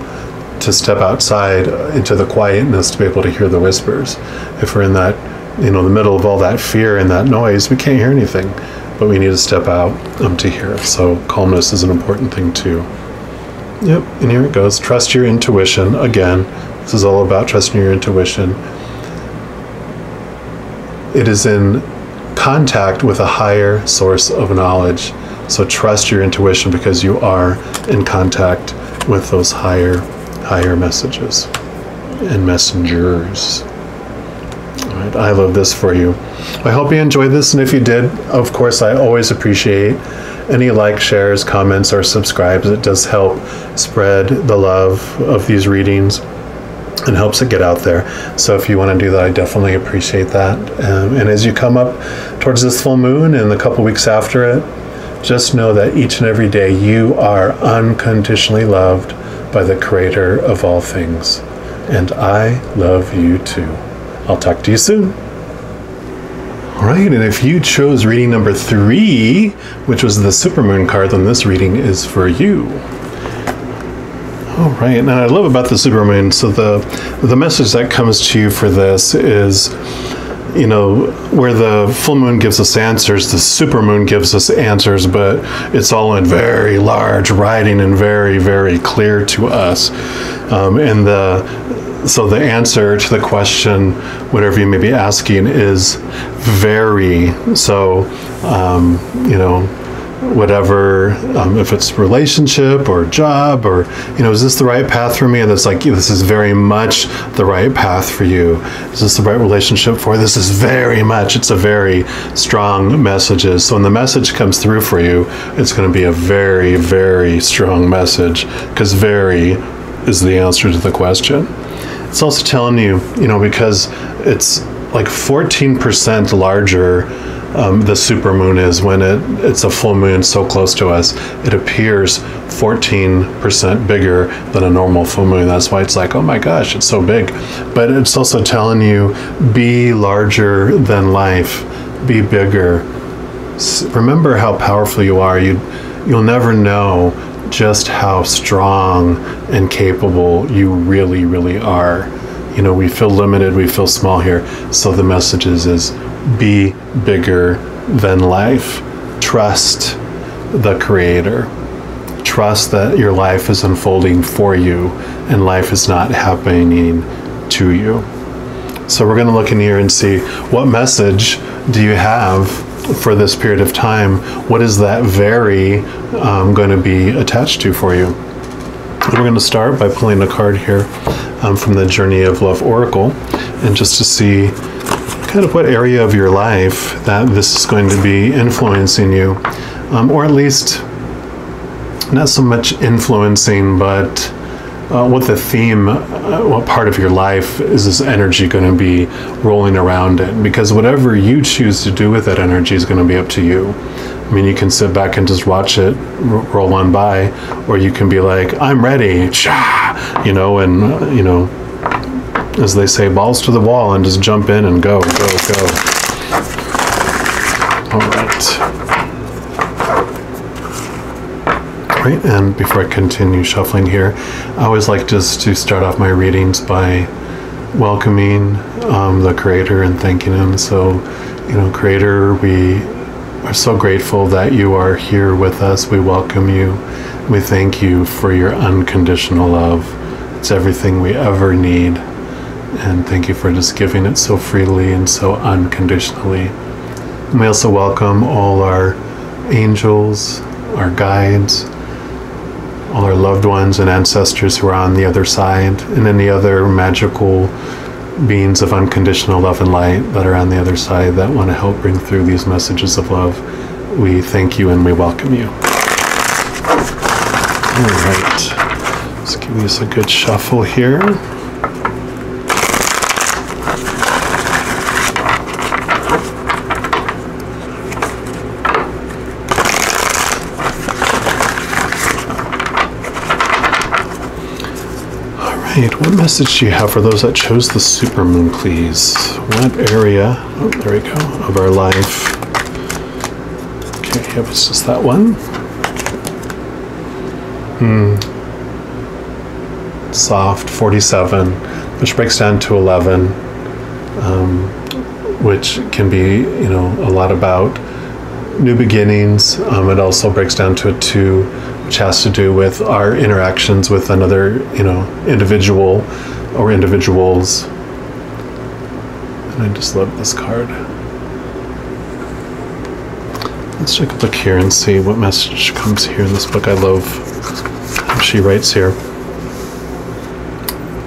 to step outside into the quietness to be able to hear the whispers. If we're in that, the middle of all that fear and that noise, we can't hear anything, but we need to step out to hear it. So calmness is an important thing too. Yep, and here it goes. Trust your intuition. Again, this is all about trusting your intuition. It is in contact with a higher source of knowledge. So trust your intuition because you are in contact with those higher messages and messengers. All right, I love this for you. I hope you enjoyed this, and if you did, of course, I always appreciate any likes, shares, comments, or subscribes. It does help spread the love of these readings and helps it get out there. So if you want to do that, I definitely appreciate that. And as you come up towards this full moon and a couple weeks after it, just know that each and every day you are unconditionally loved by the Creator of all things. And I love you too. I'll talk to you soon. All right, and if you chose reading number 3, which was the supermoon card, then this reading is for you. All right, and I love about the supermoon, so the message that comes to you for this is, where the full moon gives us answers, the supermoon gives us answers, but it's all in very large writing and very, very clear to us. So the answer to the question, whatever you may be asking, is very. So, whatever, if it's relationship or job or, is this the right path for me? And it's like, this is very much the right path for you. Is this the right relationship for you? This is very much, it's a very strong messages. So when the message comes through for you, it's going to be a very, very strong message, because very is the answer to the question. It's also telling you, because it's like 14% larger, the supermoon is when it's a full moon so close to us. It appears 14% bigger than a normal full moon. That's why it's like, oh my gosh, it's so big. But it's also telling you, be larger than life, be bigger. Remember how powerful you are. You'll never know just how strong and capable you really, really are. We feel limited, we feel small here. So the message is Be bigger than life. Trust the Creator. Trust that your life is unfolding for you and life is not happening to you. So we're going to look in here and see, what message do you have for this period of time? What is that very going to be attached to for you? And we're going to start by pulling a card here from the Journey of Love Oracle, and just to see kind of what area of your life that this is going to be influencing you, or at least not so much influencing, but what the theme, what part of your life is this energy going to be rolling around in? Because whatever you choose to do with that energy is going to be up to you. I mean, you can sit back and just watch it roll on by, or you can be like, I'm ready, you know, and, you know, as they say, balls to the wall and just jump in and go. All right. Right, and before I continue shuffling here, I always like just to start off my readings by welcoming the Creator and thanking Him. So, you know, Creator, we are so grateful that you are here with us. We welcome you. We thank you for your unconditional love. It's everything we ever need. And thank you for just giving it so freely and so unconditionally. And we also welcome all our angels, our guides, all our loved ones and ancestors who are on the other side, and any other magical beings of unconditional love and light that are on the other side that want to help bring through these messages of love. We thank you and we welcome you. All right, let's give this a good shuffle here. Right, what message do you have for those that chose the supermoon, please? What area, oh, there we go, of our life? Okay, yep, it's just that one. Soft, 47, which breaks down to 11, which can be, you know, a lot about new beginnings. It also breaks down to a 2, which has to do with our interactions with another, you know, individual or individuals. And I just love this card. Let's take a look here and see what message comes here in this book. I love how she writes here.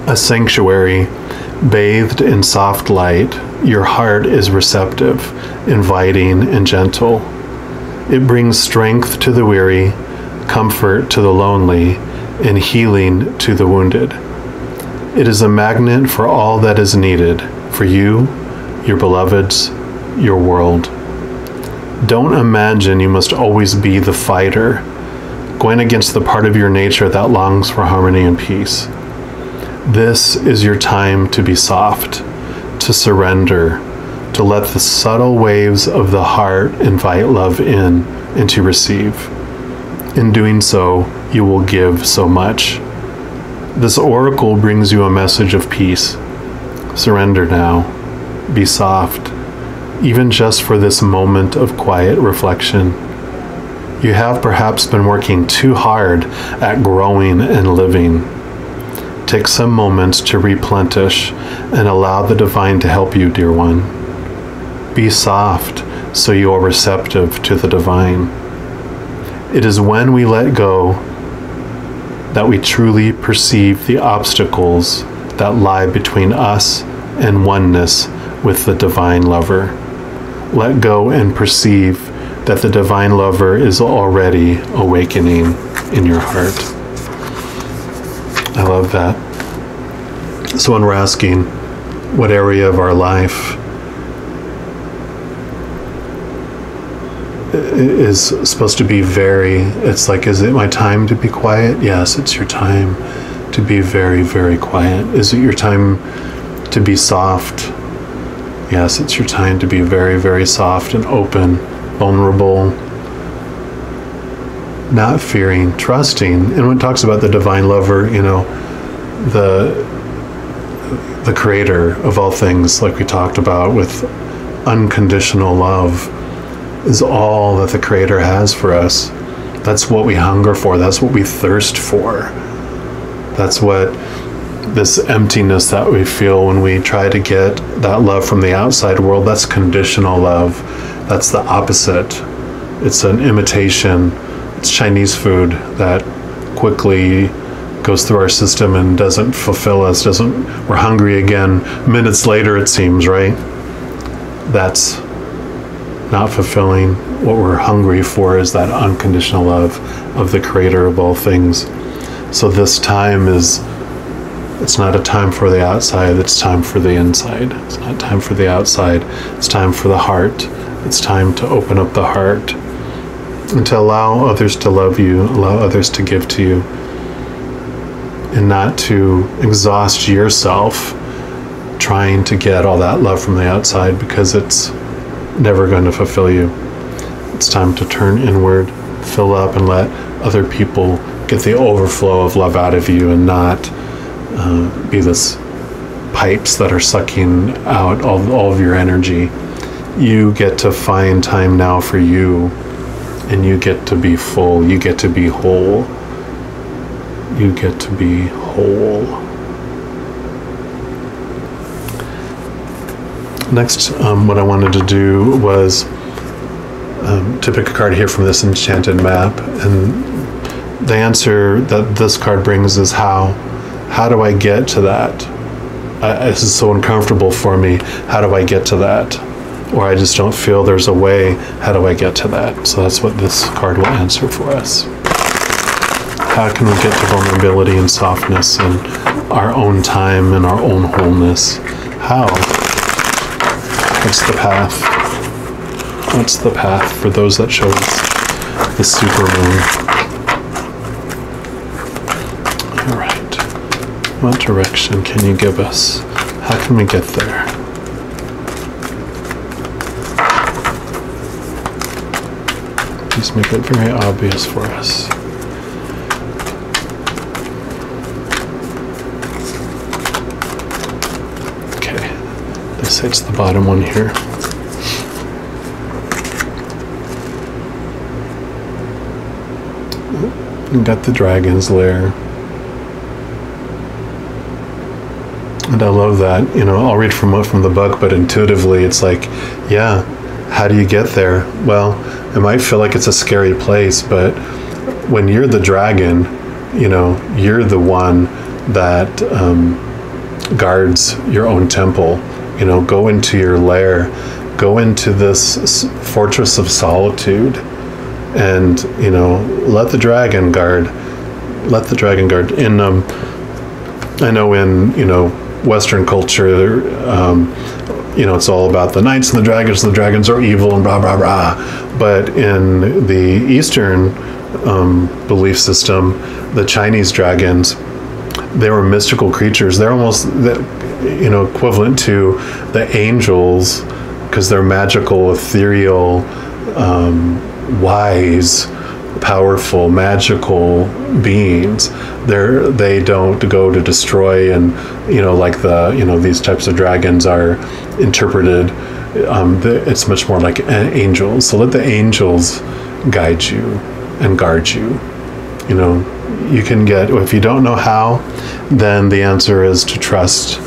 A sanctuary bathed in soft light, your heart is receptive, inviting, and gentle. It brings strength to the weary, comfort to the lonely, and healing to the wounded. It is a magnet for all that is needed for you, your beloveds, your world. Don't imagine you must always be the fighter, going against the part of your nature that longs for harmony and peace. This is your time to be soft, to surrender, to let the subtle waves of the heart invite love in and to receive. In doing so, you will give so much. This oracle brings you a message of peace. Surrender now. Be soft, even just for this moment of quiet reflection. You have perhaps been working too hard at growing and living. Take some moments to replenish and allow the divine to help you, dear one. Be soft so you are receptive to the divine. It is when we let go that we truly perceive the obstacles that lie between us and oneness with the divine lover. Let go and perceive that the divine lover is already awakening in your heart. I love that. So when we're asking what area of our life is supposed to be very, it's like, is it my time to be quiet? Yes, it's your time to be very, very quiet. Is it your time to be soft? Yes, it's your time to be very, very soft and open, vulnerable, not fearing, trusting. And when it talks about the divine lover, you know, the creator of all things, like we talked about with unconditional love is all that the Creator has for us. That's what we hunger for. That's what we thirst for. That's what this emptiness that we feel when we try to get that love from the outside world, that's conditional love. That's the opposite. It's an imitation. It's Chinese food that quickly goes through our system and doesn't fulfill us. We're hungry again minutes later, it seems, right? That's not fulfilling. What we're hungry for is that unconditional love of the Creator of all things. So this time it's not a time for the outside, it's time for the inside. It's not time for the outside, it's time for the heart. It's time to open up the heart and to allow others to love you, allow others to give to you, and not to exhaust yourself trying to get all that love from the outside, because it's never going to fulfill you. It's time to turn inward, fill up, and let other people get the overflow of love out of you, and not be this pipes that are sucking out all of your energy. You get to find time now for you, and you get to be full. You get to be whole. You get to be whole. Next, what I wanted to do was to pick a card here from this Enchanted map, and the answer that this card brings is how. How do I get to that? This is so uncomfortable for me. How do I get to that? Or I just don't feel there's a way. How do I get to that? So that's what this card will answer for us. How can we get to vulnerability and softness in our own time and our own wholeness? How? What's the path? What's the path for those that chose the supermoon? All right. What direction can you give us? How can we get there? Please make it very obvious for us. Okay, this hits the bottom one here. We got the dragon's lair. And I love that. You know, I'll read from the book, but intuitively it's like, yeah, how do you get there? Well, it might feel like it's a scary place, but when you're the dragon, you know, you're the one that guards your own temple. You know, go into your lair, go into this fortress of solitude, and, you know, let the dragon guard. Let the dragon guard. In I know in, you know, Western culture, you know, it's all about the knights and the dragons are evil and blah, blah, blah. But in the Eastern belief system, the Chinese dragons, they were mystical creatures. They're almost, you know, equivalent to the angels, because they're magical, ethereal, wise, powerful, magical beings. They don't go to destroy, and, you know, like these types of dragons are interpreted. It's much more like angels. So let the angels guide you and guard you. You know, you can get, if you don't know how, then the answer is to trust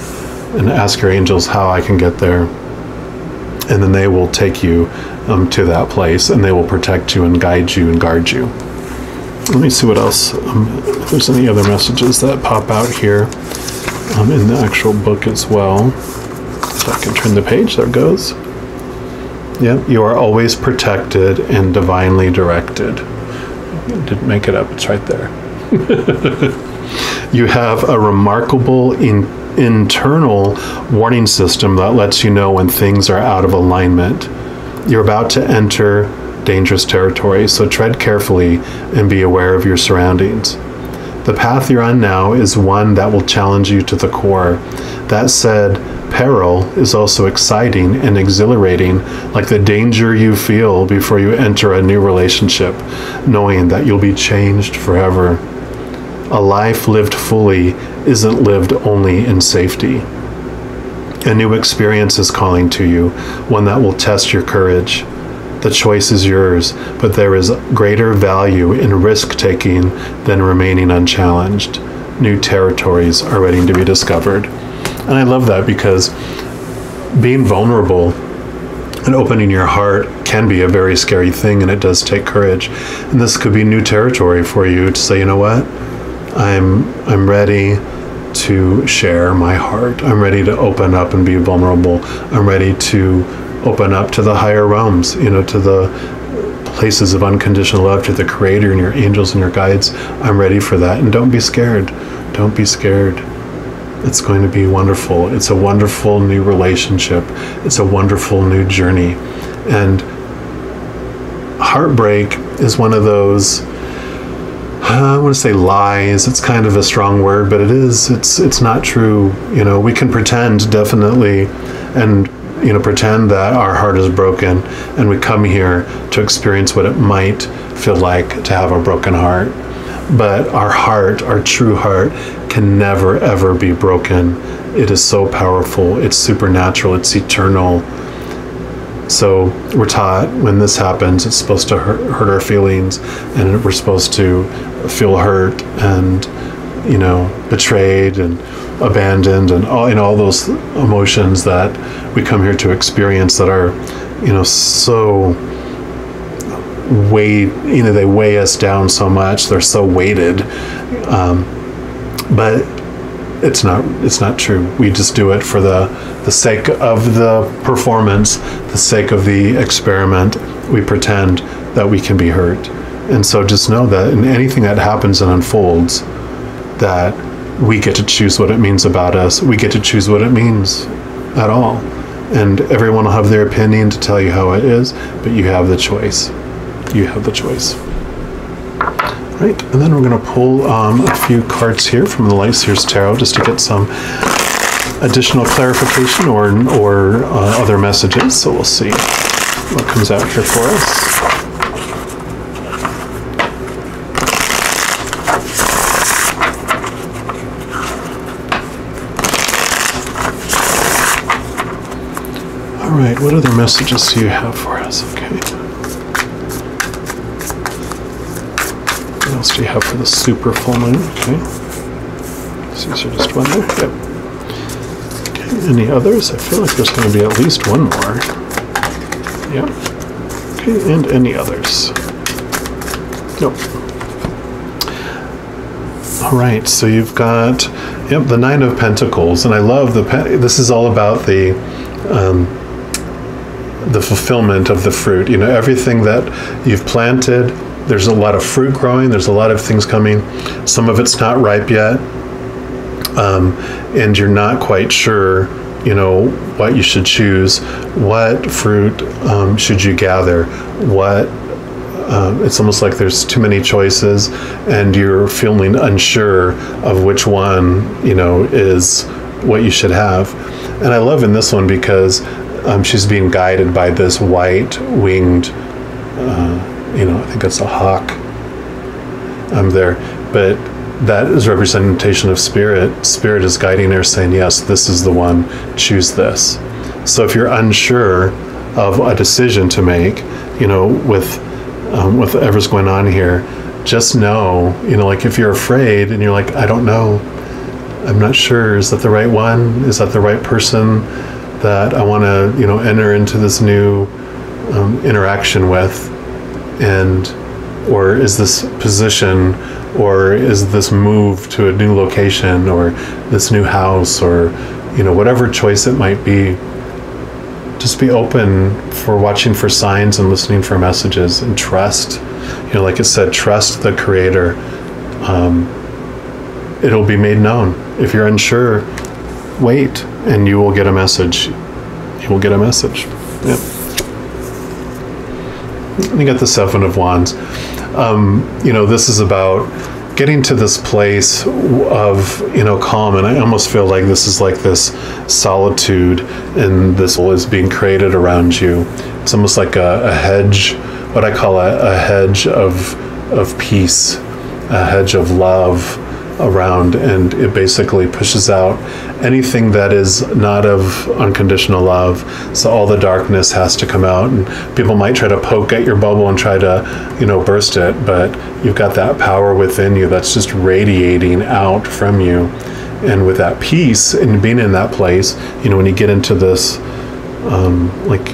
and ask your angels how I can get there. And then they will take you to that place, and they will protect you and guide you and guard you. Let me see what else, if there's any other messages that pop out here in the actual book as well. So I can turn the page, there it goes. Yeah, you are always protected and divinely directed. I didn't make it up, it's right there. You have a remarkable internal warning system that lets you know when things are out of alignment. You're about to enter dangerous territory, so tread carefully and be aware of your surroundings. The path you're on now is one that will challenge you to the core. That said, peril is also exciting and exhilarating, like the danger you feel before you enter a new relationship, knowing that you'll be changed forever. A life lived fully isn't lived only in safety. A new experience is calling to you, one that will test your courage. The choice is yours, but there is greater value in risk-taking than remaining unchallenged. New territories are waiting to be discovered. And I love that, because being vulnerable and opening your heart can be a very scary thing, and it does take courage. And this could be new territory for you to say, you know what? I'm ready to share my heart. I'm ready to open up and be vulnerable. I'm ready to open up to the higher realms, you know, to the places of unconditional love, to the Creator and your angels and your guides. I'm ready for that. And don't be scared. Don't be scared. It's going to be wonderful. It's a wonderful new relationship. It's a wonderful new journey. And heartbreak is one of those, I want to say lies. It's kind of a strong word, but it is. It's not true. You know, we can pretend, definitely, and, you know, pretend that our heart is broken, and we come here to experience what it might feel like to have a broken heart. But our heart, our true heart, can never, ever be broken. It is so powerful. It's supernatural. It's eternal. So we're taught when this happens, it's supposed to hurt our feelings, and we're supposed to feel hurt and, you know, betrayed and abandoned, and all, you know, all those emotions that we come here to experience that are, you know, so you know, they weigh us down so much. They're so weighted, but it's not true. We just do it for the sake of the performance, the sake of the experiment. We pretend that we can be hurt. And so just know that in anything that happens and unfolds, that we get to choose what it means about us. We get to choose what it means at all. And everyone will have their opinion to tell you how it is, but you have the choice. You have the choice. Right, and then we're going to pull a few cards here from the Light Seers Tarot, just to get some additional clarification or other messages. So we'll see what comes out here for us. All right, what other messages do you have for us? Okay. What else do you have for the super full moon? Okay. So these are just one there. Yep. Okay. Any others? I feel like there's going to be at least one more. Yep. Okay. And any others? Nope. All right. So you've got, yep, the Nine of Pentacles, and I love this is all about the fulfillment of the fruit. You know, everything that you've planted. There's a lot of fruit growing. There's a lot of things coming. Some of it's not ripe yet, and you're not quite sure, you know, what you should choose. What fruit should you gather? It's almost like there's too many choices, and you're feeling unsure of which one, you know, is what you should have. And I love in this one because she's being guided by this white-winged, you know, I think it's a hawk there, but that is a representation of spirit. Spirit is guiding her, saying, yes, this is the one, choose this. So if you're unsure of a decision to make, you know, with whatever's going on here, just know, you know, like if you're afraid and you're like, I don't know, I'm not sure, is that the right one? Is that the right person that I want to, you know, enter into this new interaction with? Or is this position, or is this move to a new location, or this new house, or, you know, whatever choice it might be, just be open for watching for signs and listening for messages, and trust, you know, like it said, trust the Creator. It'll be made known. If you're unsure, wait, and you will get a message. You will get a message. Yep. You got the Seven of Wands. You know, this is about getting to this place of, you know, calm, and I almost feel like this is like this solitude, and this is being created around you. It's almost like a hedge, what I call a hedge of peace, a hedge of love, around, and it basically pushes out anything that is not of unconditional love. So all the darkness has to come out, and people might try to poke at your bubble and try to, you know, burst it, but you've got that power within you that's just radiating out from you. And with that peace and being in that place, you know, when you get into this, like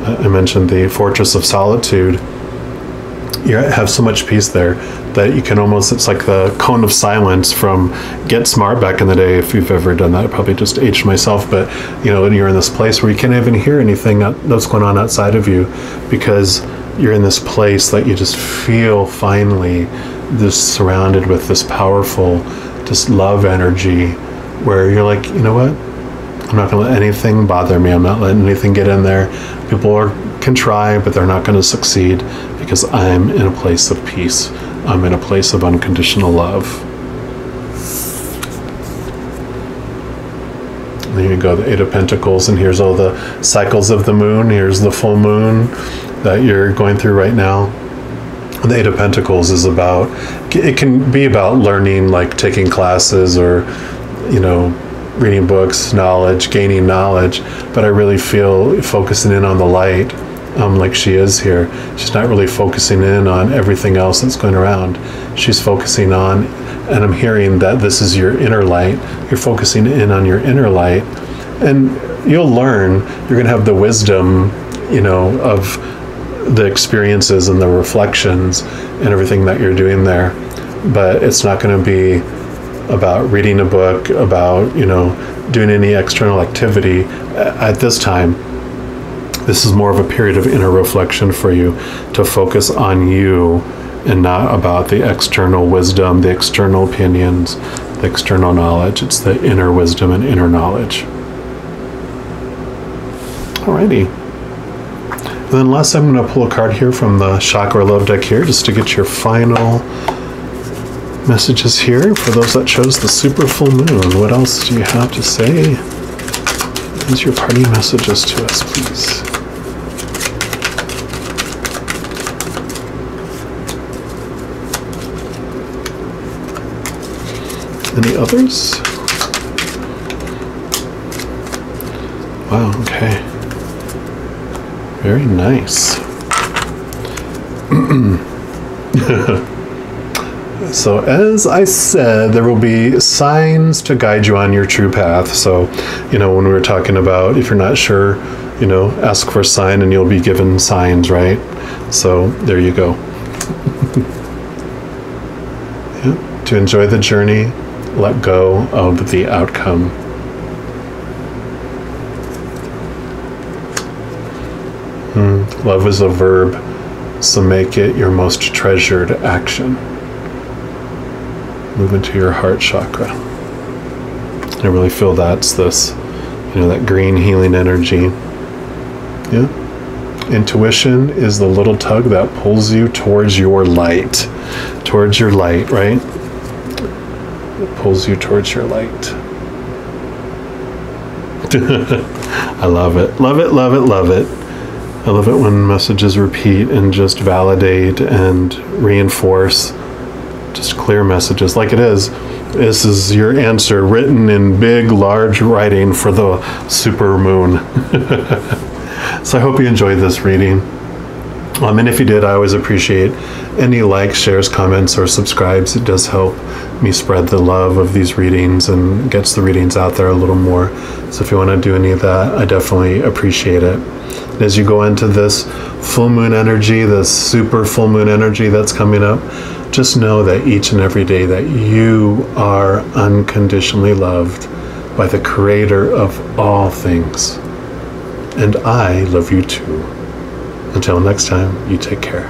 I mentioned, the fortress of solitude, you have so much peace there that you can almost, it's like the cone of silence from Get Smart back in the day. If you've ever done that, I probably just aged myself, but you know, and you're in this place where you can't even hear anything that's going on outside of you, because you're in this place that you just feel finally just surrounded with this powerful, just love energy, where you're like, you know what? I'm not going to let anything bother me. I'm not letting anything get in there. People can try, but they're not going to succeed, because I'm in a place of peace. I'm in a place of unconditional love. And there you go, the Eight of Pentacles, and here's all the cycles of the moon. Here's the full moon that you're going through right now. And the Eight of Pentacles is about, it can be about learning, like taking classes or, you know, reading books, knowledge, gaining knowledge, but I really feel focusing in on the light, like she is here. She's not really focusing in on everything else that's going around. She's focusing on, and I'm hearing that this is your inner light. You're focusing in on your inner light, and you'll learn. You're going to have the wisdom, you know, of the experiences and the reflections and everything that you're doing there, but it's not going to be about reading a book, about, you know, doing any external activity at this time. This is more of a period of inner reflection for you, to focus on you and not about the external wisdom, the external opinions, the external knowledge. It's the inner wisdom and inner knowledge. Alrighty. And then last, I'm going to pull a card here from the Chakra Love deck here, just to get your final messages here for those that chose the super full moon. What else do you have to say? Use your party messages to us, please. Any others? Wow, okay. Very nice. So as I said, there will be signs to guide you on your true path. So, you know, when we were talking about, if you're not sure, you know, ask for a sign and you'll be given signs, right? So there you go. Yeah. To enjoy the journey, let go of the outcome. Love is a verb, so make it your most treasured action. Move into your heart chakra. I really feel that's this, you know, that green healing energy. Yeah. Intuition is the little tug that pulls you towards your light. Towards your light, right? It pulls you towards your light. I love it. Love it, love it, love it. I love it when messages repeat and just validate and reinforce. Just clear messages like it is. This is your answer written in big, large writing for the super moon. So I hope you enjoyed this reading. And if you did, I always appreciate any likes, shares, comments, or subscribes. It does help me spread the love of these readings and gets the readings out there a little more. So if you want to do any of that, I definitely appreciate it. And as you go into this full moon energy, this super full moon energy that's coming up, just know that each and every day that you are unconditionally loved by the Creator of all things. And I love you too. Until next time, you take care.